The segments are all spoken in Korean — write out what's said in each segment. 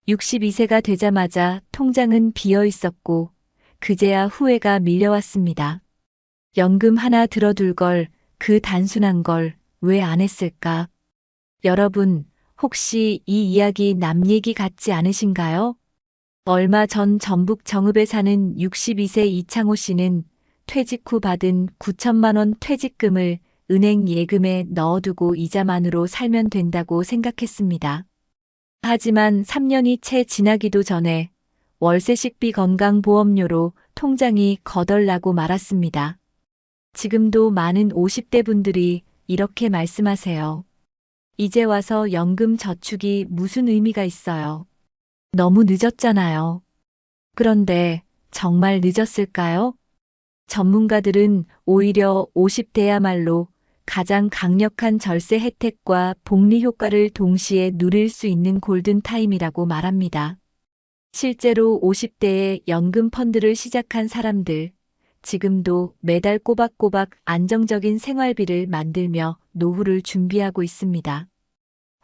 62세가 되자마자 통장은 비어 있었고 그제야 후회가 밀려왔습니다. 연금 하나 들어둘 걸, 그 단순한 걸 왜 안 했을까? 여러분, 혹시 이 이야기 남 얘기 같지 않으신가요? 얼마 전 전북 정읍에 사는 62세 이창호 씨는 퇴직 후 받은 9천만 원 퇴직금을 은행 예금에 넣어두고 이자만으로 살면 된다고 생각했습니다. 하지만 3년이 채 지나기도 전에 월세 식비 건강보험료로 통장이 거덜나고 말았습니다. 지금도 많은 50대 분들이 이렇게 말씀하세요. 이제 와서 연금 저축이 무슨 의미가 있어요? 너무 늦었잖아요. 그런데 정말 늦었을까요? 전문가들은 오히려 50대야말로 가장 강력한 절세 혜택과 복리 효과를 동시에 누릴 수 있는 골든타임이라고 말합니다. 실제로 50대에 연금 펀드를 시작한 사람들, 지금도 매달 꼬박꼬박 안정적인 생활비를 만들며 노후를 준비하고 있습니다.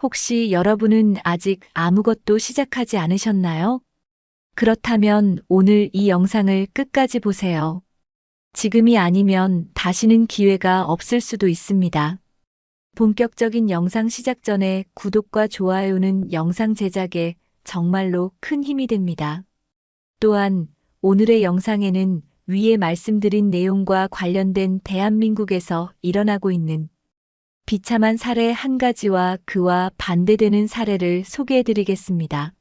혹시 여러분은 아직 아무것도 시작하지 않으셨나요? 그렇다면 오늘 이 영상을 끝까지 보세요. 지금이 아니면 다시는 기회가 없을 수도 있습니다. 본격적인 영상 시작 전에 구독과 좋아요는 영상 제작에 정말로 큰 힘이 됩니다. 또한 오늘의 영상에는 위에 말씀드린 내용과 관련된 대한민국에서 일어나고 있는 비참한 사례 한 가지와 그와 반대되는 사례를 소개해드리겠습니다.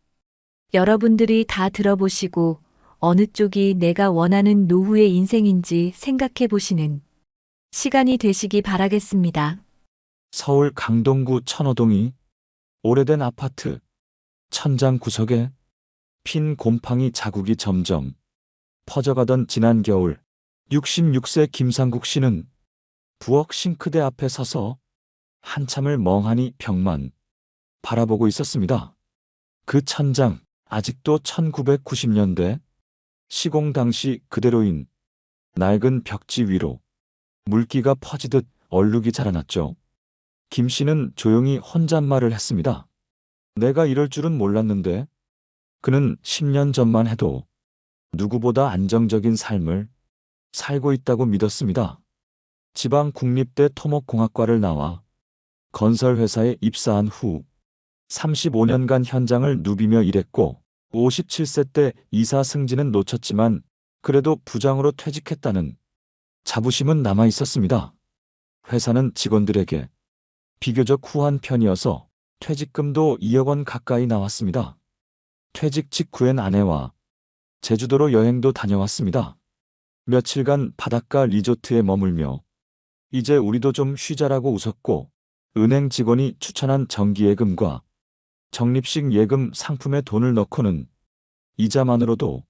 여러분들이 다 들어보시고 어느 쪽이 내가 원하는 노후의 인생인지 생각해 보시는 시간이 되시기 바라겠습니다. 서울 강동구 천호동이 오래된 아파트 천장 구석에 핀 곰팡이 자국이 점점 퍼져가던 지난 겨울 66세 김상국 씨는 부엌 싱크대 앞에 서서 한참을 멍하니 벽만 바라보고 있었습니다. 그 천장 아직도 1990년대 시공 당시 그대로인 낡은 벽지 위로 물기가 퍼지듯 얼룩이 자라났죠. 김 씨는 조용히 혼잣말을 했습니다. 내가 이럴 줄은 몰랐는데. 그는 10년 전만 해도 누구보다 안정적인 삶을 살고 있다고 믿었습니다. 지방 국립대 토목공학과를 나와 건설회사에 입사한 후 35년간 현장을 누비며 일했고 57세 때 이사 승진은 놓쳤지만 그래도 부장으로 퇴직했다는 자부심은 남아 있었습니다. 회사는 직원들에게 비교적 후한 편이어서 퇴직금도 2억 원 가까이 나왔습니다. 퇴직 직후엔 아내와 제주도로 여행도 다녀왔습니다. 며칠간 바닷가 리조트에 머물며 이제 우리도 좀 쉬자라고 웃었고 은행 직원이 추천한 정기예금과 적립식 예금 상품에 돈을 넣고는 이자만으로도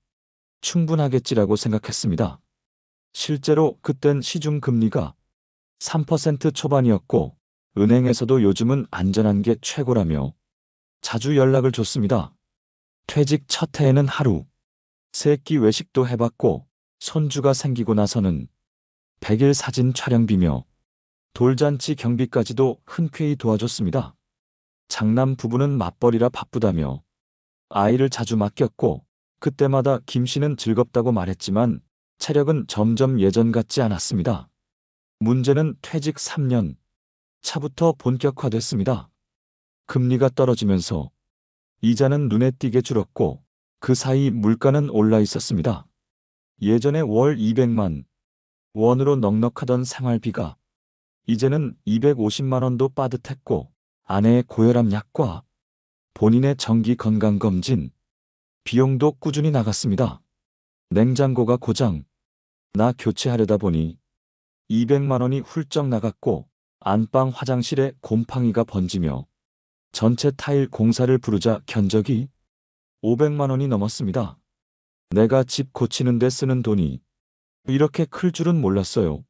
충분하겠지라고 생각했습니다. 실제로 그땐 시중금리가 3% 초반이었고 은행에서도 요즘은 안전한 게 최고라며 자주 연락을 줬습니다. 퇴직 첫 해에는 하루 세끼 외식도 해봤고 손주가 생기고 나서는 100일 사진 촬영비며 돌잔치 경비까지도 흔쾌히 도와줬습니다. 장남 부부는 맞벌이라 바쁘다며 아이를 자주 맡겼고 그때마다 김 씨는 즐겁다고 말했지만 체력은 점점 예전 같지 않았습니다. 문제는 퇴직 3년 차부터 본격화됐습니다. 금리가 떨어지면서 이자는 눈에 띄게 줄었고 그 사이 물가는 올라 있었습니다. 예전에 월 200만 원으로 넉넉하던 생활비가 이제는 250만 원도 빠듯했고 아내의 고혈압 약과 본인의 정기 건강검진 비용도 꾸준히 나갔습니다. 냉장고가 고장 나 교체하려다 보니 200만 원이 훌쩍 나갔고 안방 화장실에 곰팡이가 번지며 전체 타일 공사를 부르자 견적이 500만 원이 넘었습니다. 내가 집 고치는 데 쓰는 돈이 이렇게 클 줄은 몰랐어요.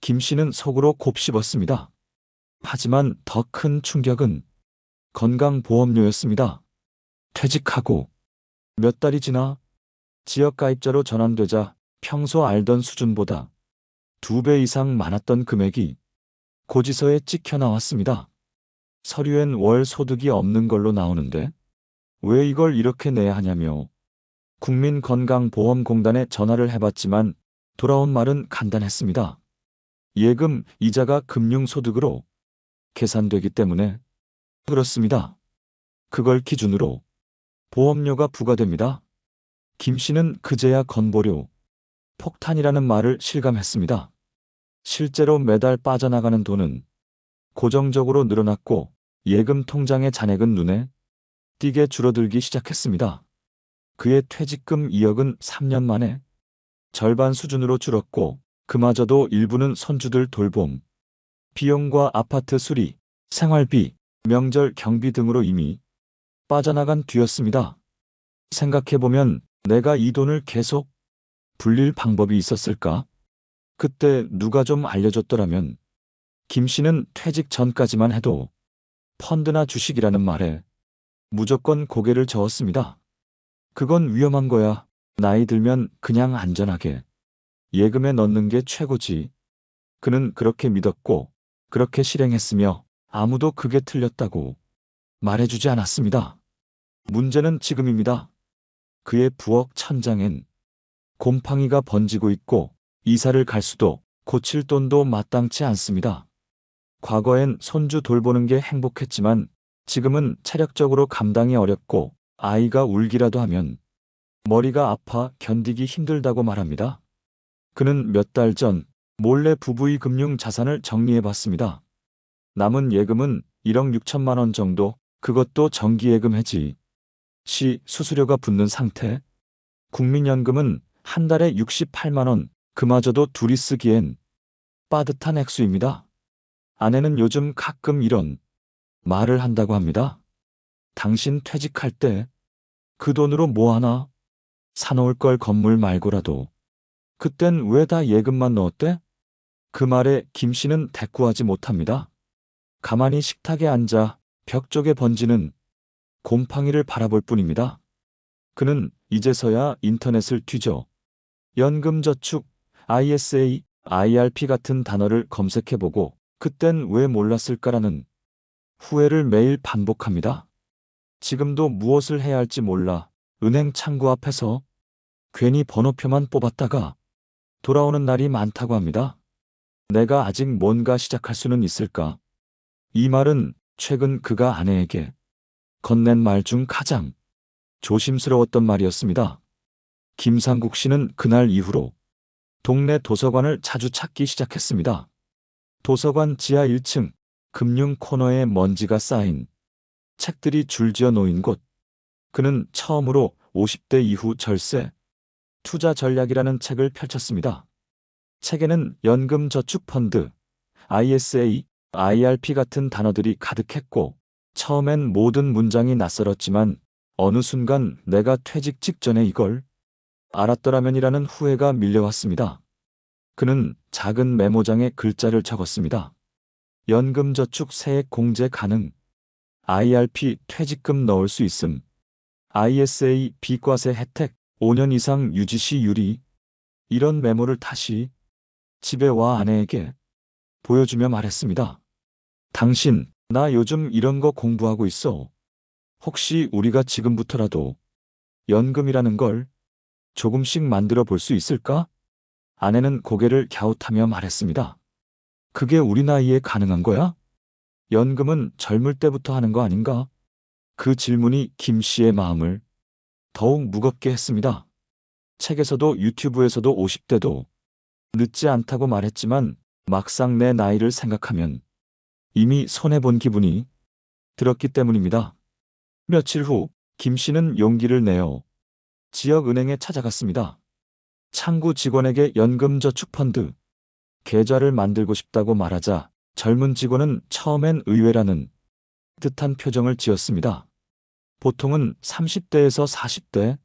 김 씨는 속으로 곱씹었습니다. 하지만 더 큰 충격은 건강보험료였습니다. 퇴직하고 몇 달이 지나 지역가입자로 전환되자 평소 알던 수준보다 2배 이상 많았던 금액이 고지서에 찍혀 나왔습니다. 서류엔 월 소득이 없는 걸로 나오는데 왜 이걸 이렇게 내야 하냐며 국민건강보험공단에 전화를 해봤지만 돌아온 말은 간단했습니다. 예금, 이자가 금융소득으로 계산되기 때문에 그렇습니다. 그걸 기준으로 보험료가 부과됩니다. 김 씨는 그제야 건보료, 폭탄이라는 말을 실감했습니다. 실제로 매달 빠져나가는 돈은 고정적으로 늘어났고 예금 통장의 잔액은 눈에 띄게 줄어들기 시작했습니다. 그의 퇴직금 2억은 3년 만에 절반 수준으로 줄었고 그마저도 일부는 손주들 돌봄, 비용과 아파트 수리, 생활비, 명절 경비 등으로 이미 빠져나간 뒤였습니다. 생각해보면 내가 이 돈을 계속 불릴 방법이 있었을까? 그때 누가 좀 알려줬더라면 김 씨는 퇴직 전까지만 해도 펀드나 주식이라는 말에 무조건 고개를 저었습니다. 그건 위험한 거야. 나이 들면 그냥 안전하게 예금에 넣는 게 최고지. 그는 그렇게 믿었고 그렇게 실행했으며 아무도 그게 틀렸다고 말해주지 않았습니다. 문제는 지금입니다. 그의 부엌 천장엔 곰팡이가 번지고 있고 이사를 갈 수도 고칠 돈도 마땅치 않습니다. 과거엔 손주 돌보는 게 행복했지만 지금은 체력적으로 감당이 어렵고 아이가 울기라도 하면 머리가 아파 견디기 힘들다고 말합니다. 그는 몇 달 전 몰래 부부의 금융 자산을 정리해 봤습니다. 남은 예금은 1억 6천만 원 정도, 그것도 정기예금 해지 시 수수료가 붙는 상태. 국민연금은 한 달에 68만 원, 그마저도 둘이 쓰기엔 빠듯한 액수입니다. 아내는 요즘 가끔 이런 말을 한다고 합니다. 당신 퇴직할 때 그 돈으로 뭐 하나 사놓을 걸 건물 말고라도. 그땐 왜 다 예금만 넣었대? 그 말에 김 씨는 대꾸하지 못합니다. 가만히 식탁에 앉아 벽 쪽에 번지는 곰팡이를 바라볼 뿐입니다. 그는 이제서야 인터넷을 뒤져 연금저축, ISA, IRP 같은 단어를 검색해보고 그땐 왜 몰랐을까라는 후회를 매일 반복합니다. 지금도 무엇을 해야 할지 몰라 은행 창구 앞에서 괜히 번호표만 뽑았다가 돌아오는 날이 많다고 합니다. 내가 아직 뭔가 시작할 수는 있을까? 이 말은 최근 그가 아내에게 건넨 말 중 가장 조심스러웠던 말이었습니다. 김상국 씨는 그날 이후로 동네 도서관을 자주 찾기 시작했습니다. 도서관 지하 1층 금융 코너에 먼지가 쌓인 책들이 줄지어 놓인 곳. 그는 처음으로 50대 이후 절세, 투자 전략이라는 책을 펼쳤습니다. 책에는 연금저축펀드, ISA, IRP 같은 단어들이 가득했고 처음엔 모든 문장이 낯설었지만 어느 순간 내가 퇴직 직전에 이걸 알았더라면이라는 후회가 밀려왔습니다. 그는 작은 메모장에 글자를 적었습니다. 연금저축 세액 공제 가능, IRP 퇴직금 넣을 수 있음, ISA 비과세 혜택 5년 이상 유지 시 유리. 이런 메모를 다시 집에 와 아내에게 보여주며 말했습니다. 당신, 나 요즘 이런 거 공부하고 있어. 혹시 우리가 지금부터라도 연금이라는 걸 조금씩 만들어 볼 수 있을까? 아내는 고개를 갸웃하며 말했습니다. 그게 우리 나이에 가능한 거야? 연금은 젊을 때부터 하는 거 아닌가? 그 질문이 김 씨의 마음을 더욱 무겁게 했습니다. 책에서도 유튜브에서도 50대도 늦지 않다고 말했지만 막상 내 나이를 생각하면 이미 손해본 기분이 들었기 때문입니다. 며칠 후 김 씨는 용기를 내어 지역은행에 찾아갔습니다. 창구 직원에게 연금저축펀드 계좌를 만들고 싶다고 말하자 젊은 직원은 처음엔 의외라는 듯한 표정을 지었습니다. 보통은 30대에서 40대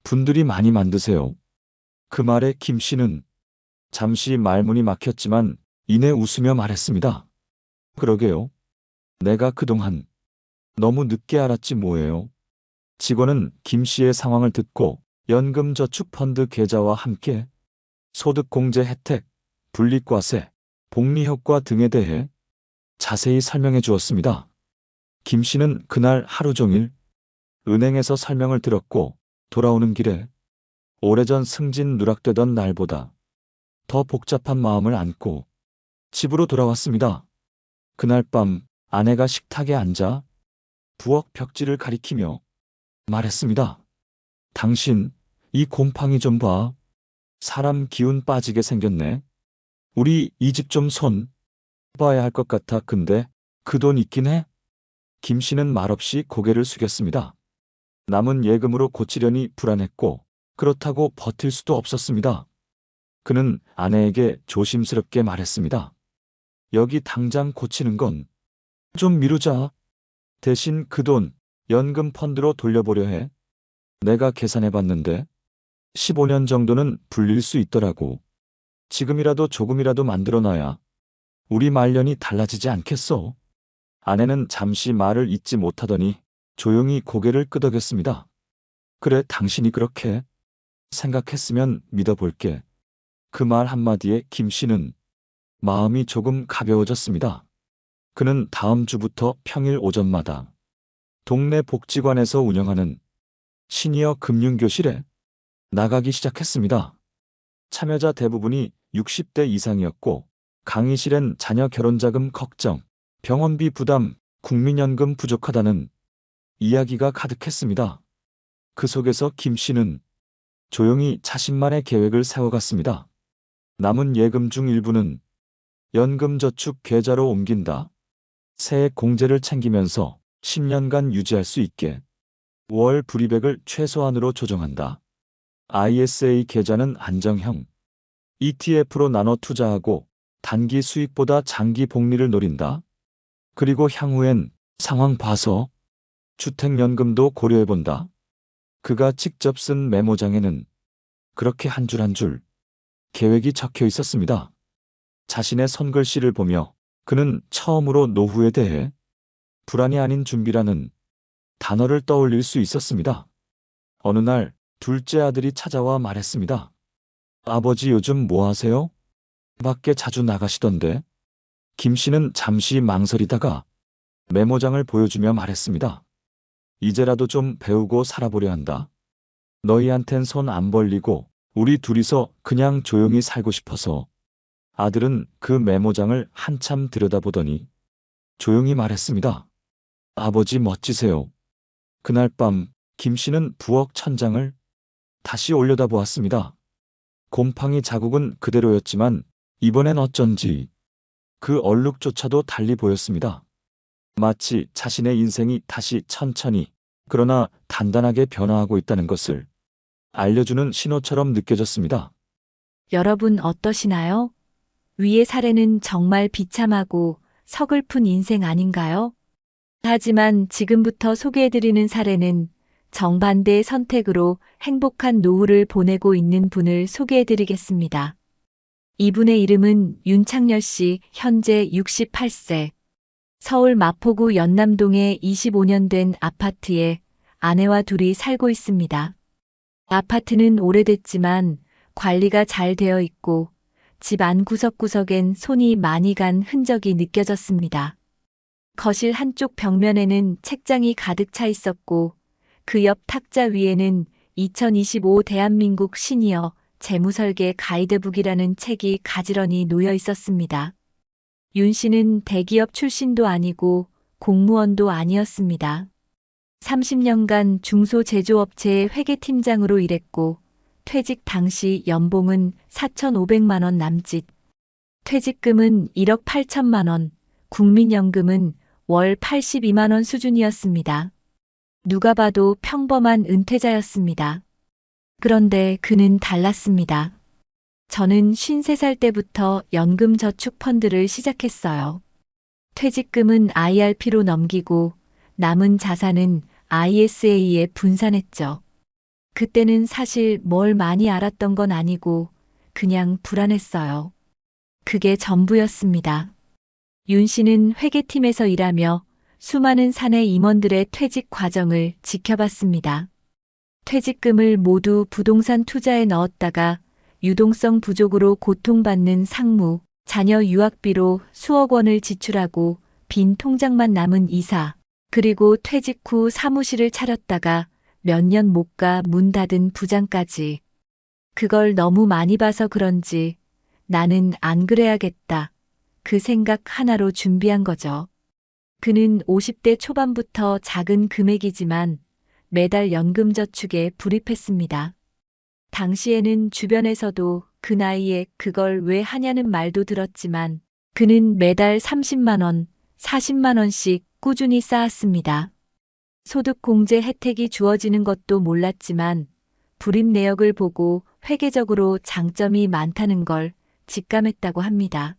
분들이 많이 만드세요. 그 말에 김 씨는 잠시 말문이 막혔지만 이내 웃으며 말했습니다. 그러게요. 내가 그동안 너무 늦게 알았지 뭐예요. 직원은 김 씨의 상황을 듣고 연금저축펀드 계좌와 함께 소득공제 혜택, 분리과세, 복리효과 등에 대해 자세히 설명해 주었습니다. 김 씨는 그날 하루 종일 은행에서 설명을 들었고 돌아오는 길에 오래전 승진 누락되던 날보다 더 복잡한 마음을 안고 집으로 돌아왔습니다. 그날 밤 아내가 식탁에 앉아 부엌 벽지를 가리키며 말했습니다. 당신, 이 곰팡이 좀 봐. 사람 기운 빠지게 생겼네. 우리 이 집 좀 손 봐야 할 것 같아. 근데 그 돈 있긴 해? 김 씨는 말없이 고개를 숙였습니다. 남은 예금으로 고치려니 불안했고 그렇다고 버틸 수도 없었습니다. 그는 아내에게 조심스럽게 말했습니다. 여기 당장 고치는 건 좀 미루자. 대신 그 돈 연금 펀드로 돌려보려 해. 내가 계산해봤는데 15년 정도는 불릴 수 있더라고. 지금이라도 조금이라도 만들어놔야 우리 말년이 달라지지 않겠어. 아내는 잠시 말을 잇지 못하더니 조용히 고개를 끄덕였습니다. 그래, 당신이 그렇게 생각했으면 믿어볼게. 그 말 한마디에 김 씨는 마음이 조금 가벼워졌습니다. 그는 다음 주부터 평일 오전마다 동네 복지관에서 운영하는 시니어 금융교실에 나가기 시작했습니다. 참여자 대부분이 60대 이상이었고 강의실엔 자녀 결혼자금 걱정, 병원비 부담, 국민연금 부족하다는 이야기가 가득했습니다. 그 속에서 김 씨는 조용히 자신만의 계획을 세워갔습니다. 남은 예금 중 일부는 연금저축 계좌로 옮긴다. 세액 공제를 챙기면서 10년간 유지할 수 있게 월 불이백을 최소한으로 조정한다. ISA 계좌는 안정형, ETF로 나눠 투자하고 단기 수익보다 장기 복리를 노린다. 그리고 향후엔 상황 봐서 주택연금도 고려해본다. 그가 직접 쓴 메모장에는 그렇게 한 줄 한 줄 계획이 적혀 있었습니다. 자신의 손글씨를 보며 그는 처음으로 노후에 대해 불안이 아닌 준비라는 단어를 떠올릴 수 있었습니다. 어느 날 둘째 아들이 찾아와 말했습니다. 아버지, 요즘 뭐 하세요? 밖에 자주 나가시던데. 김 씨는 잠시 망설이다가 메모장을 보여주며 말했습니다. 이제라도 좀 배우고 살아보려 한다. 너희한텐 손 안 벌리고 우리 둘이서 그냥 조용히 살고 싶어서. 아들은 그 메모장을 한참 들여다보더니 조용히 말했습니다. 아버지, 멋지세요. 그날 밤 김 씨는 부엌 천장을 다시 올려다보았습니다. 곰팡이 자국은 그대로였지만 이번엔 어쩐지 그 얼룩조차도 달리 보였습니다. 마치 자신의 인생이 다시 천천히 그러나 단단하게 변화하고 있다는 것을 알려주는 신호처럼 느껴졌습니다. 여러분 어떠시나요? 위의 사례는 정말 비참하고 서글픈 인생 아닌가요? 하지만 지금부터 소개해드리는 사례는 정반대의 선택으로 행복한 노후를 보내고 있는 분을 소개해드리겠습니다. 이분의 이름은 윤창열 씨, 현재 68세. 서울 마포구 연남동에 25년 된 아파트에 아내와 둘이 살고 있습니다. 아파트는 오래됐지만 관리가 잘 되어 있고 집 안 구석구석엔 손이 많이 간 흔적이 느껴졌습니다. 거실 한쪽 벽면에는 책장이 가득 차 있었고 그 옆 탁자 위에는 2025 대한민국 시니어 재무설계 가이드북이라는 책이 가지런히 놓여 있었습니다. 윤 씨는 대기업 출신도 아니고 공무원도 아니었습니다. 30년간 중소제조업체의 회계팀장으로 일했고 퇴직 당시 연봉은 4,500만 원 남짓, 퇴직금은 1억 8천만 원, 국민연금은 월 82만 원 수준이었습니다. 누가 봐도 평범한 은퇴자였습니다. 그런데 그는 달랐습니다. 저는 53살 때부터 연금저축펀드를 시작했어요. 퇴직금은 IRP로 넘기고 남은 자산은 ISA에 분산했죠. 그때는 사실 뭘 많이 알았던 건 아니고 그냥 불안했어요. 그게 전부였습니다. 윤 씨는 회계팀에서 일하며 수많은 사내 임원들의 퇴직 과정을 지켜봤습니다. 퇴직금을 모두 부동산 투자에 넣었다가 유동성 부족으로 고통받는 상무, 자녀 유학비로 수억 원을 지출하고 빈 통장만 남은 이사, 그리고 퇴직 후 사무실을 차렸다가 몇 년 못 가 문 닫은 부장까지. 그걸 너무 많이 봐서 그런지 나는 안 그래야겠다. 그 생각 하나로 준비한 거죠. 그는 50대 초반부터 작은 금액이지만 매달 연금저축에 불입했습니다. 당시에는 주변에서도 그 나이에 그걸 왜 하냐는 말도 들었지만 그는 매달 30만 원, 40만 원씩 꾸준히 쌓았습니다. 소득공제 혜택이 주어지는 것도 몰랐지만 불입 내역을 보고 회계적으로 장점이 많다는 걸 직감했다고 합니다.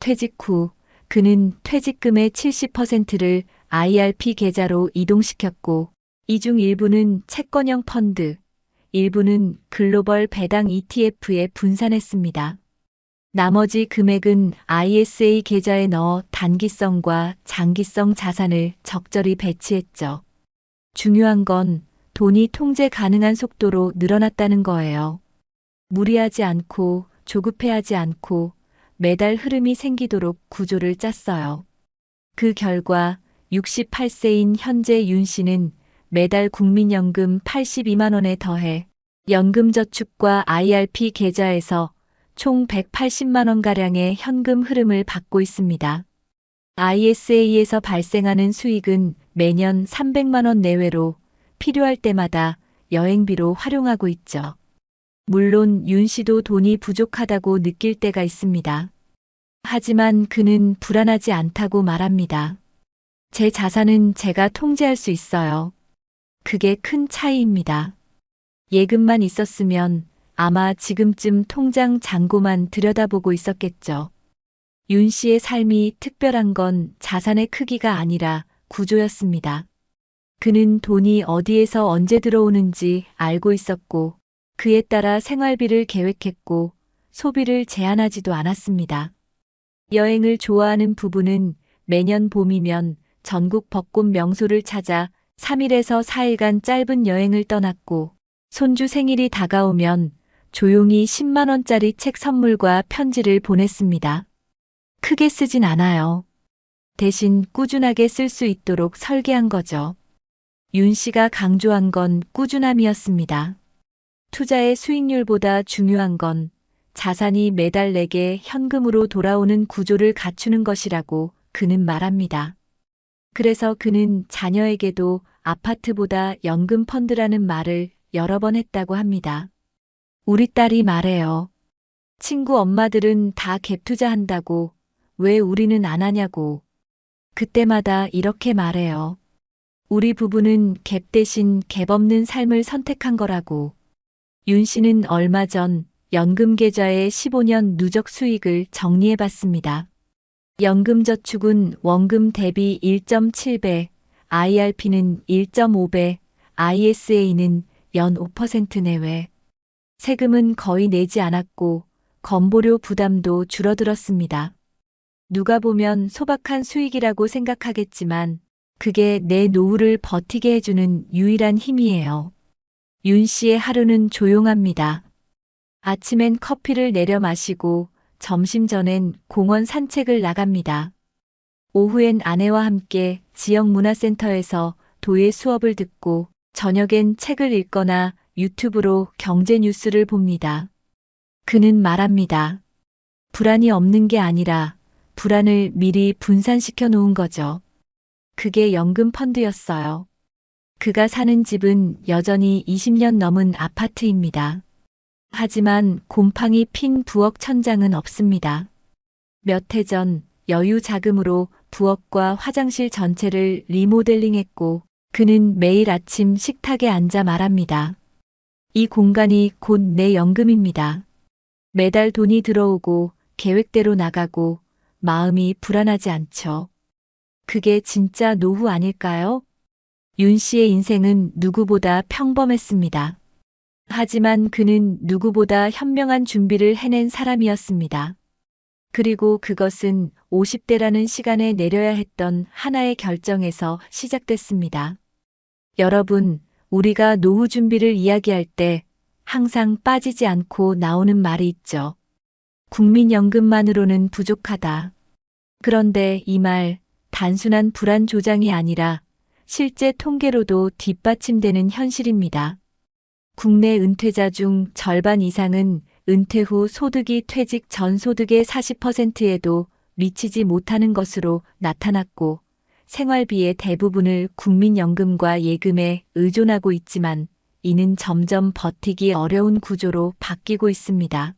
퇴직 후 그는 퇴직금의 70%를 IRP 계좌로 이동시켰고 이 중 일부는 채권형 펀드, 일부는 글로벌 배당 ETF에 분산했습니다. 나머지 금액은 ISA 계좌에 넣어 단기성과 장기성 자산을 적절히 배치했죠. 중요한 건 돈이 통제 가능한 속도로 늘어났다는 거예요. 무리하지 않고 조급해하지 않고 매달 흐름이 생기도록 구조를 짰어요. 그 결과 68세인 현재 윤 씨는 매달 국민연금 82만 원에 더해 연금저축과 IRP 계좌에서 총 180만 원가량의 현금 흐름을 받고 있습니다. ISA에서 발생하는 수익은 매년 300만 원 내외로 필요할 때마다 여행비로 활용하고 있죠. 물론 윤 씨도 돈이 부족하다고 느낄 때가 있습니다. 하지만 그는 불안하지 않다고 말합니다. 제 자산은 제가 통제할 수 있어요. 그게 큰 차이입니다. 예금만 있었으면 아마 지금쯤 통장 잔고만 들여다보고 있었겠죠. 윤 씨의 삶이 특별한 건 자산의 크기가 아니라 구조였습니다. 그는 돈이 어디에서 언제 들어오는지 알고 있었고 그에 따라 생활비를 계획했고 소비를 제한하지도 않았습니다. 여행을 좋아하는 부부는 매년 봄이면 전국 벚꽃 명소를 찾아 3일에서 4일간 짧은 여행을 떠났고 손주 생일이 다가오면 조용히 10만 원짜리 책 선물과 편지를 보냈습니다. 크게 쓰진 않아요. 대신 꾸준하게 쓸 수 있도록 설계한 거죠. 윤 씨가 강조한 건 꾸준함이었습니다. 투자의 수익률보다 중요한 건 자산이 매달 내게 현금으로 돌아오는 구조를 갖추는 것이라고 그는 말합니다. 그래서 그는 자녀에게도 아파트보다 연금 펀드라는 말을 여러 번 했다고 합니다. 우리 딸이 말해요. 친구 엄마들은 다 갭 투자한다고 왜 우리는 안 하냐고. 그때마다 이렇게 말해요. 우리 부부는 갭 대신 갭 없는 삶을 선택한 거라고. 윤 씨는 얼마 전 연금 계좌의 15년 누적 수익을 정리해 봤습니다. 연금저축은 원금 대비 1.7배, IRP는 1.5배, ISA는 연 5% 내외. 세금은 거의 내지 않았고 건보료 부담도 줄어들었습니다. 누가 보면 소박한 수익이라고 생각하겠지만 그게 내 노후를 버티게 해주는 유일한 힘이에요. 윤 씨의 하루는 조용합니다. 아침엔 커피를 내려 마시고 점심 전엔 공원 산책을 나갑니다. 오후엔 아내와 함께 지역 문화센터에서 도예 수업을 듣고 저녁엔 책을 읽거나 유튜브로 경제 뉴스를 봅니다. 그는 말합니다. 불안이 없는 게 아니라 불안을 미리 분산시켜 놓은 거죠. 그게 연금 펀드였어요. 그가 사는 집은 여전히 20년 넘은 아파트입니다. 하지만 곰팡이 핀 부엌 천장은 없습니다. 몇 해 전 여유 자금으로 부엌과 화장실 전체를 리모델링했고 그는 매일 아침 식탁에 앉아 말합니다. 이 공간이 곧 내 연금입니다. 매달 돈이 들어오고 계획대로 나가고 마음이 불안하지 않죠. 그게 진짜 노후 아닐까요? 윤 씨의 인생은 누구보다 평범했습니다. 하지만 그는 누구보다 현명한 준비를 해낸 사람이었습니다. 그리고 그것은 50대라는 시간에 내려야 했던 하나의 결정에서 시작됐습니다. 여러분, 우리가 노후 준비를 이야기할 때 항상 빠지지 않고 나오는 말이 있죠. 국민연금만으로는 부족하다. 그런데 이 말, 단순한 불안 조장이 아니라 실제 통계로도 뒷받침되는 현실입니다. 국내 은퇴자 중 절반 이상은 은퇴 후 소득이 퇴직 전 소득의 40%에도 미치지 못하는 것으로 나타났고, 생활비의 대부분을 국민연금과 예금에 의존하고 있지만, 이는 점점 버티기 어려운 구조로 바뀌고 있습니다.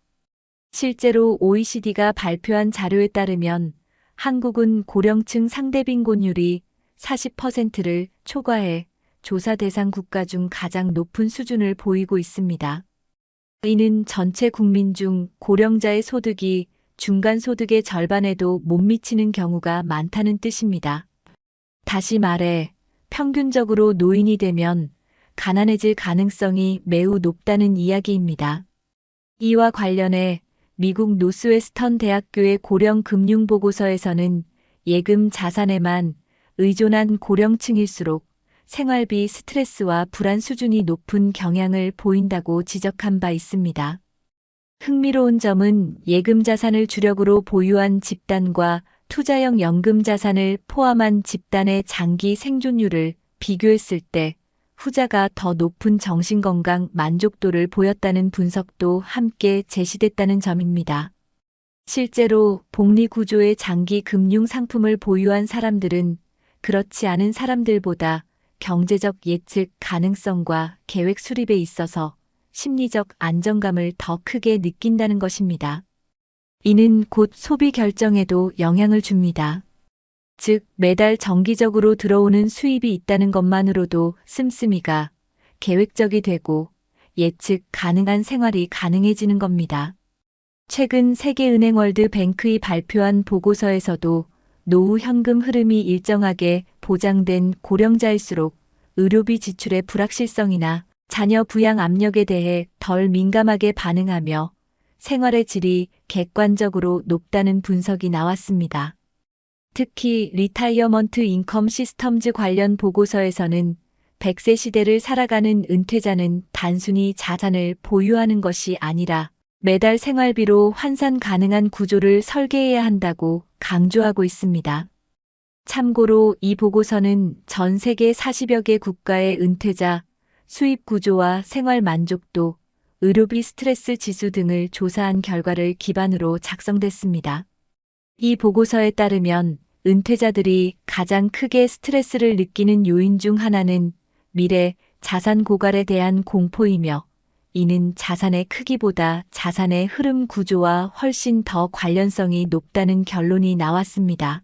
실제로 OECD가 발표한 자료에 따르면 한국은 고령층 상대 빈곤율이 40%를 초과해 조사 대상 국가 중 가장 높은 수준을 보이고 있습니다. 이는 전체 국민 중 고령자의 소득이 중간 소득의 절반에도 못 미치는 경우가 많다는 뜻입니다. 다시 말해, 평균적으로 노인이 되면 가난해질 가능성이 매우 높다는 이야기입니다. 이와 관련해 미국 노스웨스턴 대학교의 고령 금융 보고서에서는 예금 자산에만 의존한 고령층일수록 생활비 스트레스와 불안 수준이 높은 경향을 보인다고 지적한 바 있습니다. 흥미로운 점은 예금 자산을 주력으로 보유한 집단과 투자형 연금 자산을 포함한 집단의 장기 생존율을 비교했을 때 후자가 더 높은 정신건강 만족도를 보였다는 분석도 함께 제시됐다는 점입니다. 실제로 복리 구조의 장기 금융 상품을 보유한 사람들은 그렇지 않은 사람들보다 경제적 예측 가능성과 계획 수립에 있어서 심리적 안정감을 더 크게 느낀다는 것입니다. 이는 곧 소비 결정에도 영향을 줍니다. 즉, 매달 정기적으로 들어오는 수입이 있다는 것만으로도 씀씀이가 계획적이 되고 예측 가능한 생활이 가능해지는 겁니다. 최근 세계은행 월드뱅크이 발표한 보고서에서도 노후 현금 흐름이 일정하게 보장된 고령자일수록 의료비 지출의 불확실성이나 자녀 부양 압력에 대해 덜 민감하게 반응하며 생활의 질이 객관적으로 높다는 분석이 나왔습니다. 특히 리타이어먼트 인컴 시스템즈 관련 보고서에서는 100세 시대를 살아가는 은퇴자는 단순히 자산을 보유하는 것이 아니라 매달 생활비로 환산 가능한 구조를 설계해야 한다고 강조하고 있습니다. 참고로 이 보고서는 전 세계 40여 개 국가의 은퇴자, 수입 구조와 생활 만족도, 의료비 스트레스 지수 등을 조사한 결과를 기반으로 작성됐습니다. 이 보고서에 따르면 은퇴자들이 가장 크게 스트레스를 느끼는 요인 중 하나는 미래 자산 고갈에 대한 공포이며, 이는 자산의 크기보다 자산의 흐름 구조와 훨씬 더 관련성이 높다는 결론이 나왔습니다.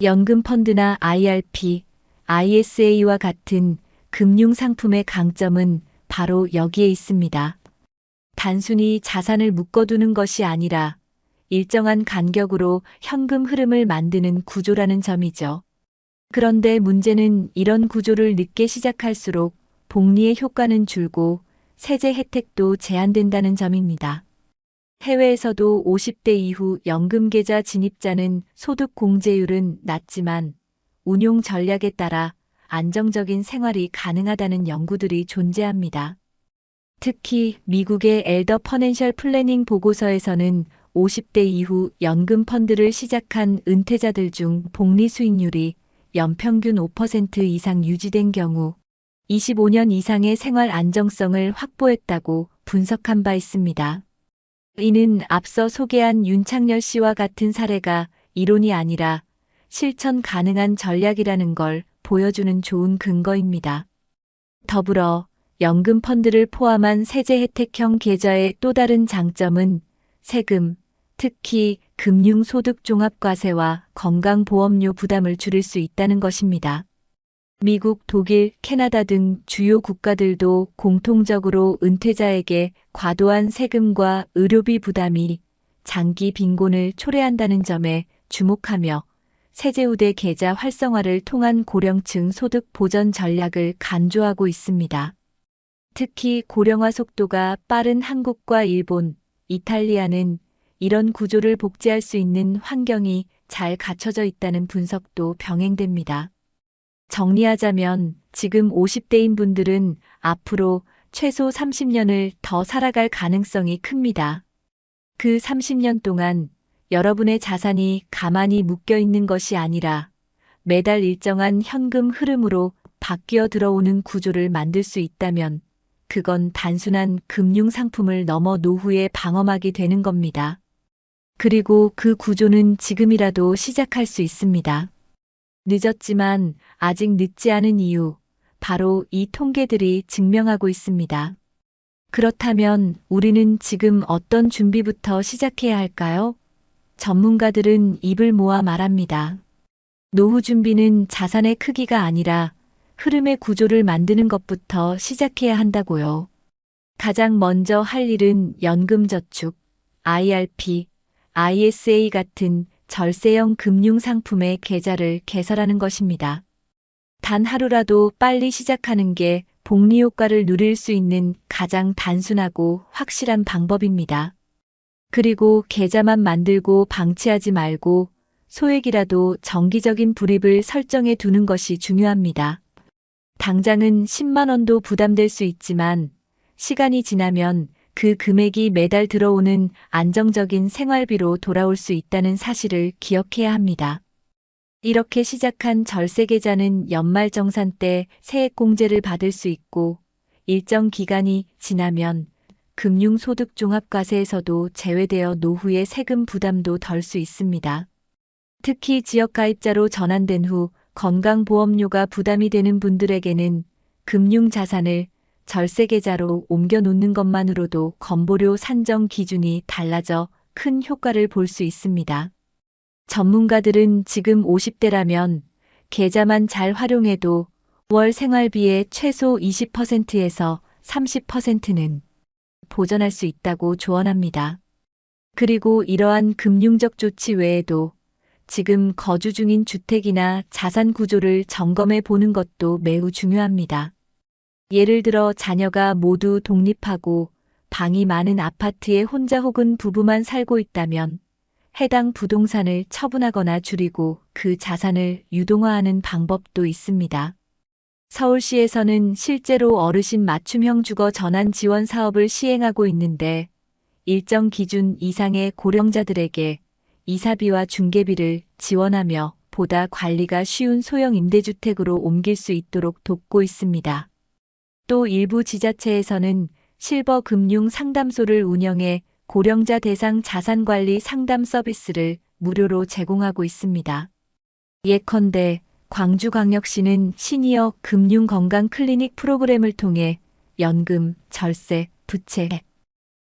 연금 펀드나 IRP, ISA와 같은 금융 상품의 강점은 바로 여기에 있습니다. 단순히 자산을 묶어두는 것이 아니라 일정한 간격으로 현금 흐름을 만드는 구조라는 점이죠. 그런데 문제는 이런 구조를 늦게 시작할수록 복리의 효과는 줄고 세제 혜택도 제한된다는 점입니다. 해외에서도 50대 이후 연금계좌 진입자는 소득 공제율은 낮지만 운용 전략에 따라 안정적인 생활이 가능하다는 연구들이 존재합니다. 특히 미국의 엘더 퍼넨셜 플래닝 보고서에서는 50대 이후 연금 펀드를 시작한 은퇴자들 중 복리 수익률이 연평균 5% 이상 유지된 경우 25년 이상의 생활 안정성을 확보했다고 분석한 바 있습니다. 이는 앞서 소개한 윤창열 씨와 같은 사례가 이론이 아니라 실천 가능한 전략이라는 걸 보여주는 좋은 근거입니다. 더불어 연금 펀드를 포함한 세제 혜택형 계좌의 또 다른 장점은 세금, 특히 금융소득종합과세와 건강보험료 부담을 줄일 수 있다는 것입니다. 미국, 독일, 캐나다 등 주요 국가들도 공통적으로 은퇴자에게 과도한 세금과 의료비 부담이 장기 빈곤을 초래한다는 점에 주목하며 세제우대 계좌 활성화를 통한 고령층 소득 보전 전략을 간주하고 있습니다. 특히 고령화 속도가 빠른 한국과 일본, 이탈리아는 이런 구조를 복제할 수 있는 환경이 잘 갖춰져 있다는 분석도 병행됩니다. 정리하자면 지금 50대인 분들은 앞으로 최소 30년을 더 살아갈 가능성이 큽니다. 그 30년 동안 여러분의 자산이 가만히 묶여 있는 것이 아니라 매달 일정한 현금 흐름으로 바뀌어 들어오는 구조를 만들 수 있다면 그건 단순한 금융 상품을 넘어 노후의 방어막이 되는 겁니다. 그리고 그 구조는 지금이라도 시작할 수 있습니다. 늦었지만 아직 늦지 않은 이유, 바로 이 통계들이 증명하고 있습니다. 그렇다면 우리는 지금 어떤 준비부터 시작해야 할까요? 전문가들은 입을 모아 말합니다. 노후 준비는 자산의 크기가 아니라 흐름의 구조를 만드는 것부터 시작해야 한다고요. 가장 먼저 할 일은 연금저축, IRP, ISA 같은 절세형 금융상품의 계좌를 개설하는 것입니다. 단 하루라도 빨리 시작하는 게 복리 효과를 누릴 수 있는 가장 단순하고 확실한 방법입니다. 그리고 계좌만 만들고 방치하지 말고 소액이라도 정기적인 불입을 설정해 두는 것이 중요합니다. 당장은 10만 원도 부담될 수 있지만 시간이 지나면 그 금액이 매달 들어오는 안정적인 생활비로 돌아올 수 있다는 사실을 기억해야 합니다. 이렇게 시작한 절세계좌는 연말정산 때 세액공제를 받을 수 있고 일정 기간이 지나면 금융소득종합과세에서도 제외되어 노후의 세금 부담도 덜 수 있습니다. 특히 지역가입자로 전환된 후 건강보험료가 부담이 되는 분들에게는 금융자산을 절세계좌로 옮겨 놓는 것만으로도 건보료 산정 기준이 달라져 큰 효과를 볼 수 있습니다. 전문가들은 지금 50대라면 계좌만 잘 활용해도 월 생활비의 최소 20%에서 30%는 보전할 수 있다고 조언합니다. 그리고 이러한 금융적 조치 외에도 지금 거주 중인 주택이나 자산 구조를 점검해 보는 것도 매우 중요합니다. 예를 들어 자녀가 모두 독립하고 방이 많은 아파트에 혼자 혹은 부부만 살고 있다면 해당 부동산을 처분하거나 줄이고 그 자산을 유동화하는 방법도 있습니다. 서울시에서는 실제로 어르신 맞춤형 주거 전환 지원 사업을 시행하고 있는데 일정 기준 이상의 고령자들에게 이사비와 중개비를 지원하며 보다 관리가 쉬운 소형 임대주택으로 옮길 수 있도록 돕고 있습니다. 또 일부 지자체에서는 실버 금융 상담소를 운영해 고령자 대상 자산관리 상담 서비스를 무료로 제공하고 있습니다. 예컨대 광주광역시는 시니어 금융건강 클리닉 프로그램을 통해 연금, 절세, 부채,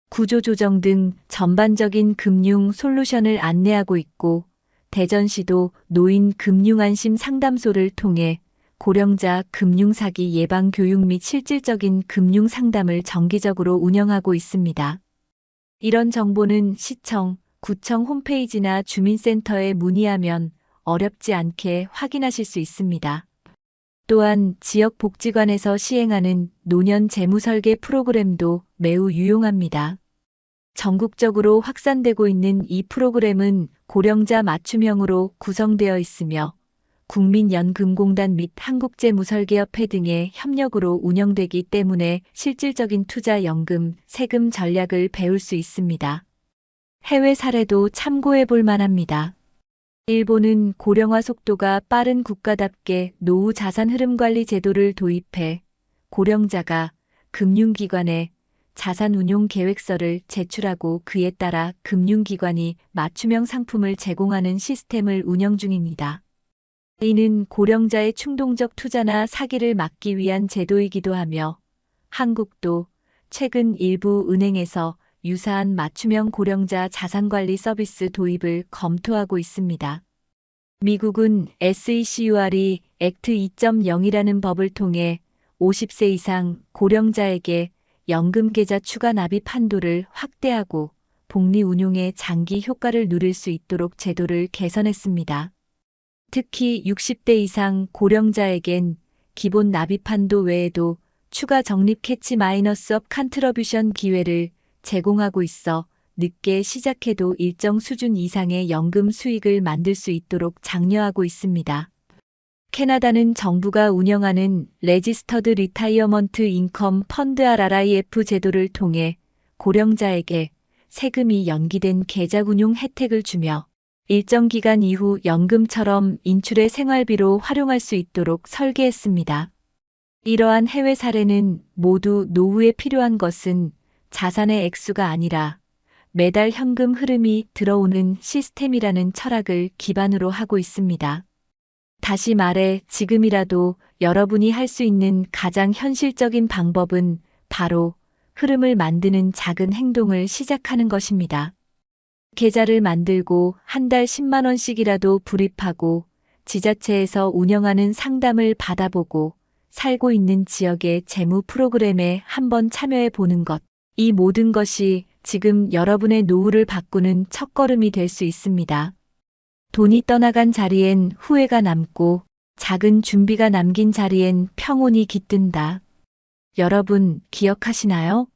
구조조정 등 전반적인 금융 솔루션을 안내하고 있고 대전시도 노인 금융안심 상담소를 통해 고령자 금융사기 예방 교육 및 실질적인 금융 상담을 정기적으로 운영하고 있습니다. 이런 정보는 시청, 구청 홈페이지나 주민센터에 문의하면 어렵지 않게 확인하실 수 있습니다. 또한 지역복지관에서 시행하는 노년 재무설계 프로그램도 매우 유용합니다. 전국적으로 확산되고 있는 이 프로그램은 고령자 맞춤형으로 구성되어 있으며 국민연금공단 및 한국재무설계협회 등의 협력으로 운영되기 때문에 실질적인 투자 연금, 세금 전략을 배울 수 있습니다. 해외 사례도 참고해 볼 만합니다. 일본은 고령화 속도가 빠른 국가답게 노후 자산 흐름 관리 제도를 도입해 고령자가 금융기관에 자산 운용 계획서를 제출하고 그에 따라 금융기관이 맞춤형 상품을 제공하는 시스템을 운영 중입니다. 이는 고령자의 충동적 투자나 사기를 막기 위한 제도이기도 하며 한국도 최근 일부 은행에서 유사한 맞춤형 고령자 자산관리 서비스 도입을 검토하고 있습니다. 미국은 SECURE 액트 2.0이라는 법을 통해 50세 이상 고령자에게 연금계좌 추가 납입 한도를 확대하고 복리 운용의 장기 효과를 누릴 수 있도록 제도를 개선했습니다. 특히 60대 이상 고령자에겐 기본 납입 한도 외에도 추가 적립 캐치 마이너스업 컨트리뷰션 기회를 제공하고 있어 늦게 시작해도 일정 수준 이상의 연금 수익을 만들 수 있도록 장려하고 있습니다. 캐나다는 정부가 운영하는 레지스터드 리타이어먼트 인컴 펀드 RRIF 제도를 통해 고령자에게 세금이 연기된 계좌 운용 혜택을 주며 일정 기간 이후 연금처럼 인출의 생활비로 활용할 수 있도록 설계했습니다. 이러한 해외 사례는 모두 노후에 필요한 것은 자산의 액수가 아니라 매달 현금 흐름이 들어오는 시스템이라는 철학을 기반으로 하고 있습니다. 다시 말해 지금이라도 여러분이 할 수 있는 가장 현실적인 방법은 바로 흐름을 만드는 작은 행동을 시작하는 것입니다. 계좌를 만들고 한 달 10만 원씩이라도 불입하고 지자체에서 운영하는 상담을 받아보고 살고 있는 지역의 재무 프로그램에 한번 참여해 보는 것. 이 모든 것이 지금 여러분의 노후를 바꾸는 첫걸음이 될 수 있습니다. 돈이 떠나간 자리엔 후회가 남고 작은 준비가 남긴 자리엔 평온이 깃든다. 여러분 기억하시나요?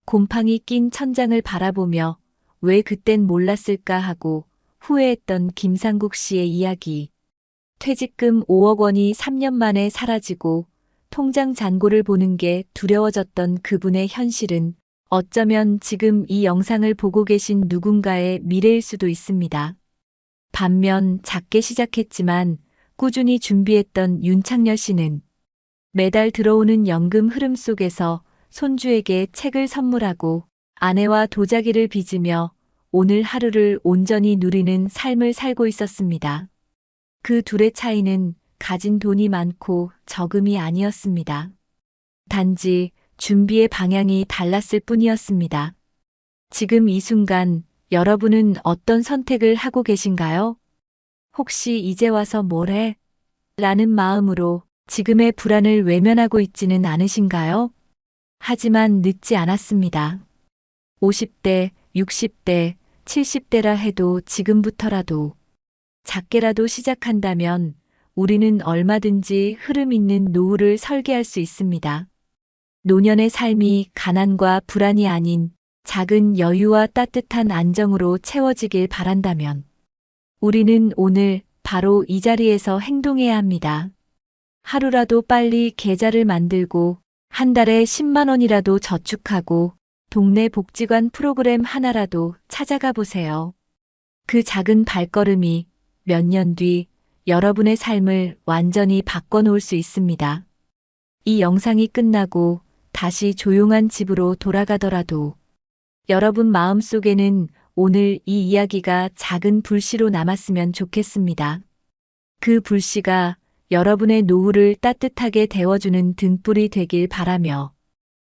곰팡이 낀 천장을 바라보며 왜 그땐 몰랐을까 하고 후회했던 김상국 씨의 이야기. 퇴직금 5억 원이 3년 만에 사라지고 통장 잔고를 보는 게 두려워졌던 그분의 현실은 어쩌면 지금 이 영상을 보고 계신 누군가의 미래일 수도 있습니다. 반면 작게 시작했지만 꾸준히 준비했던 윤창렬 씨는 매달 들어오는 연금 흐름 속에서 손주에게 책을 선물하고 아내와 도자기를 빚으며 오늘 하루를 온전히 누리는 삶을 살고 있었습니다. 그 둘의 차이는 가진 돈이 많고 적음이 아니었습니다. 단지 준비의 방향이 달랐을 뿐이었습니다. 지금 이 순간 여러분은 어떤 선택을 하고 계신가요? 혹시 이제 와서 뭘 해? 라는 마음으로 지금의 불안을 외면하고 있지는 않으신가요? 하지만 늦지 않았습니다. 50대, 60대, 70대라 해도 지금부터라도 작게라도 시작한다면 우리는 얼마든지 흐름 있는 노후를 설계할 수 있습니다. 노년의 삶이 가난과 불안이 아닌 작은 여유와 따뜻한 안정으로 채워지길 바란다면 우리는 오늘 바로 이 자리에서 행동해야 합니다. 하루라도 빨리 계좌를 만들고 한 달에 10만 원이라도 저축하고 동네 복지관 프로그램 하나라도 찾아가 보세요. 그 작은 발걸음이 몇 년 뒤 여러분의 삶을 완전히 바꿔놓을 수 있습니다. 이 영상이 끝나고 다시 조용한 집으로 돌아가더라도 여러분 마음속에는 오늘 이 이야기가 작은 불씨로 남았으면 좋겠습니다. 그 불씨가 여러분의 노후를 따뜻하게 데워주는 등불이 되길 바라며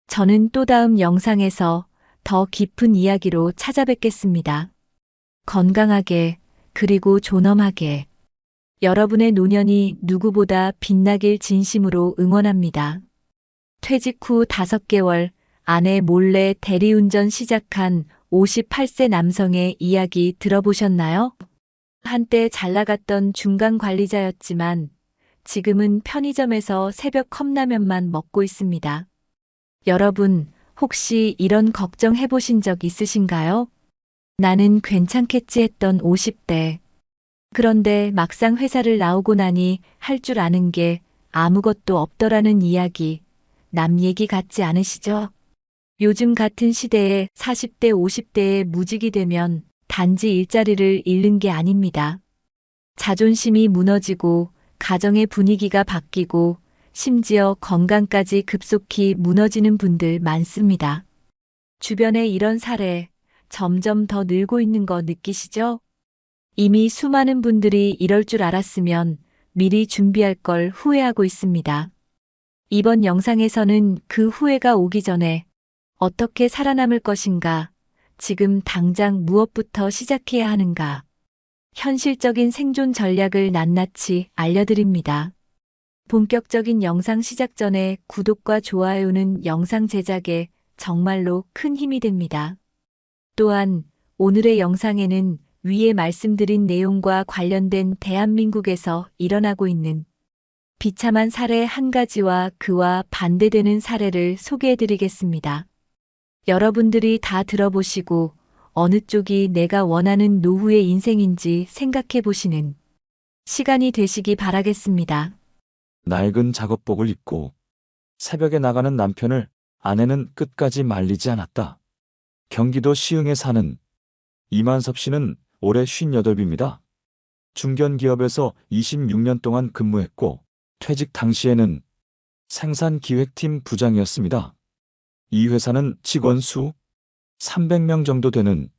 저는 또 다음 영상에서 더 깊은 이야기로 찾아뵙겠습니다. 건강하게 그리고 존엄하게 여러분의 노년이 누구보다 빛나길 진심으로 응원합니다. 퇴직 후 5개월 아내 몰래 대리운전 시작한 58세 남성의 이야기 들어보셨나요? 한때 잘 나갔던 중간 관리자였지만 지금은 편의점에서 새벽 컵라면만 먹고 있습니다. 여러분, 혹시 이런 걱정 해보신 적 있으신가요? 나는 괜찮겠지 했던 50대. 그런데 막상 회사를 나오고 나니 할 줄 아는 게 아무것도 없더라는 이야기. 남 얘기 같지 않으시죠? 요즘 같은 시대에 40대, 50대에 무직이 되면 단지 일자리를 잃는 게 아닙니다. 자존심이 무너지고 가정의 분위기가 바뀌고 심지어 건강까지 급속히 무너지는 분들 많습니다. 주변에 이런 사례 점점 더 늘고 있는 거 느끼시죠? 이미 수많은 분들이 이럴 줄 알았으면 미리 준비할 걸 후회하고 있습니다. 이번 영상에서는 그 후회가 오기 전에 어떻게 살아남을 것인가, 지금 당장 무엇부터 시작해야 하는가, 현실적인 생존 전략을 낱낱이 알려드립니다. 본격적인 영상 시작 전에 구독과 좋아요는 영상 제작에 정말로 큰 힘이 됩니다. 또한 오늘의 영상에는 위에 말씀드린 내용과 관련된 대한민국에서 일어나고 있는 비참한 사례 한 가지와 그와 반대되는 사례를 소개해드리겠습니다. 여러분들이 다 들어보시고 어느 쪽이 내가 원하는 노후의 인생인지 생각해 보시는 시간이 되시기 바라겠습니다. 낡은 작업복을 입고 새벽에 나가는 남편을 아내는 끝까지 말리지 않았다. 경기도 시흥에 사는 이만섭 씨는 올해 58입니다. 중견기업에서 26년 동안 근무했고 퇴직 당시에는 생산기획팀 부장이었습니다. 이 회사는 직원 수 300명 정도 되는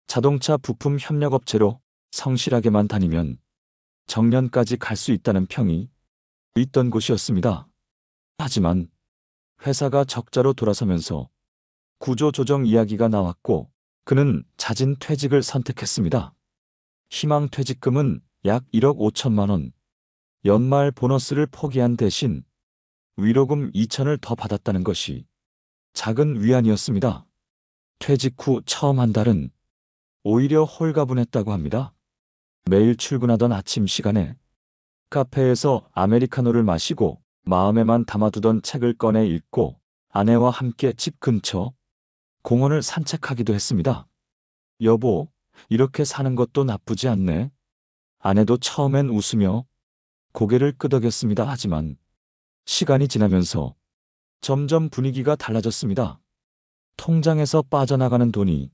자동차 부품 협력업체로 성실하게만 다니면 정년까지 갈 수 있다는 평이 있던 곳이었습니다. 하지만 회사가 적자로 돌아서면서 구조조정 이야기가 나왔고 그는 잦은 퇴직을 선택했습니다. 희망 퇴직금은 약 1억 5천만 원, 연말 보너스를 포기한 대신 위로금 2천을 더 받았다는 것이 작은 위안이었습니다. 퇴직 후 처음 한 달은 오히려 홀가분했다고 합니다. 매일 출근하던 아침 시간에 카페에서 아메리카노를 마시고 마음에만 담아두던 책을 꺼내 읽고 아내와 함께 집 근처 공원을 산책하기도 했습니다. 여보, 이렇게 사는 것도 나쁘지 않네. 아내도 처음엔 웃으며 고개를 끄덕였습니다. 하지만 시간이 지나면서 점점 분위기가 달라졌습니다. 통장에서 빠져나가는 돈이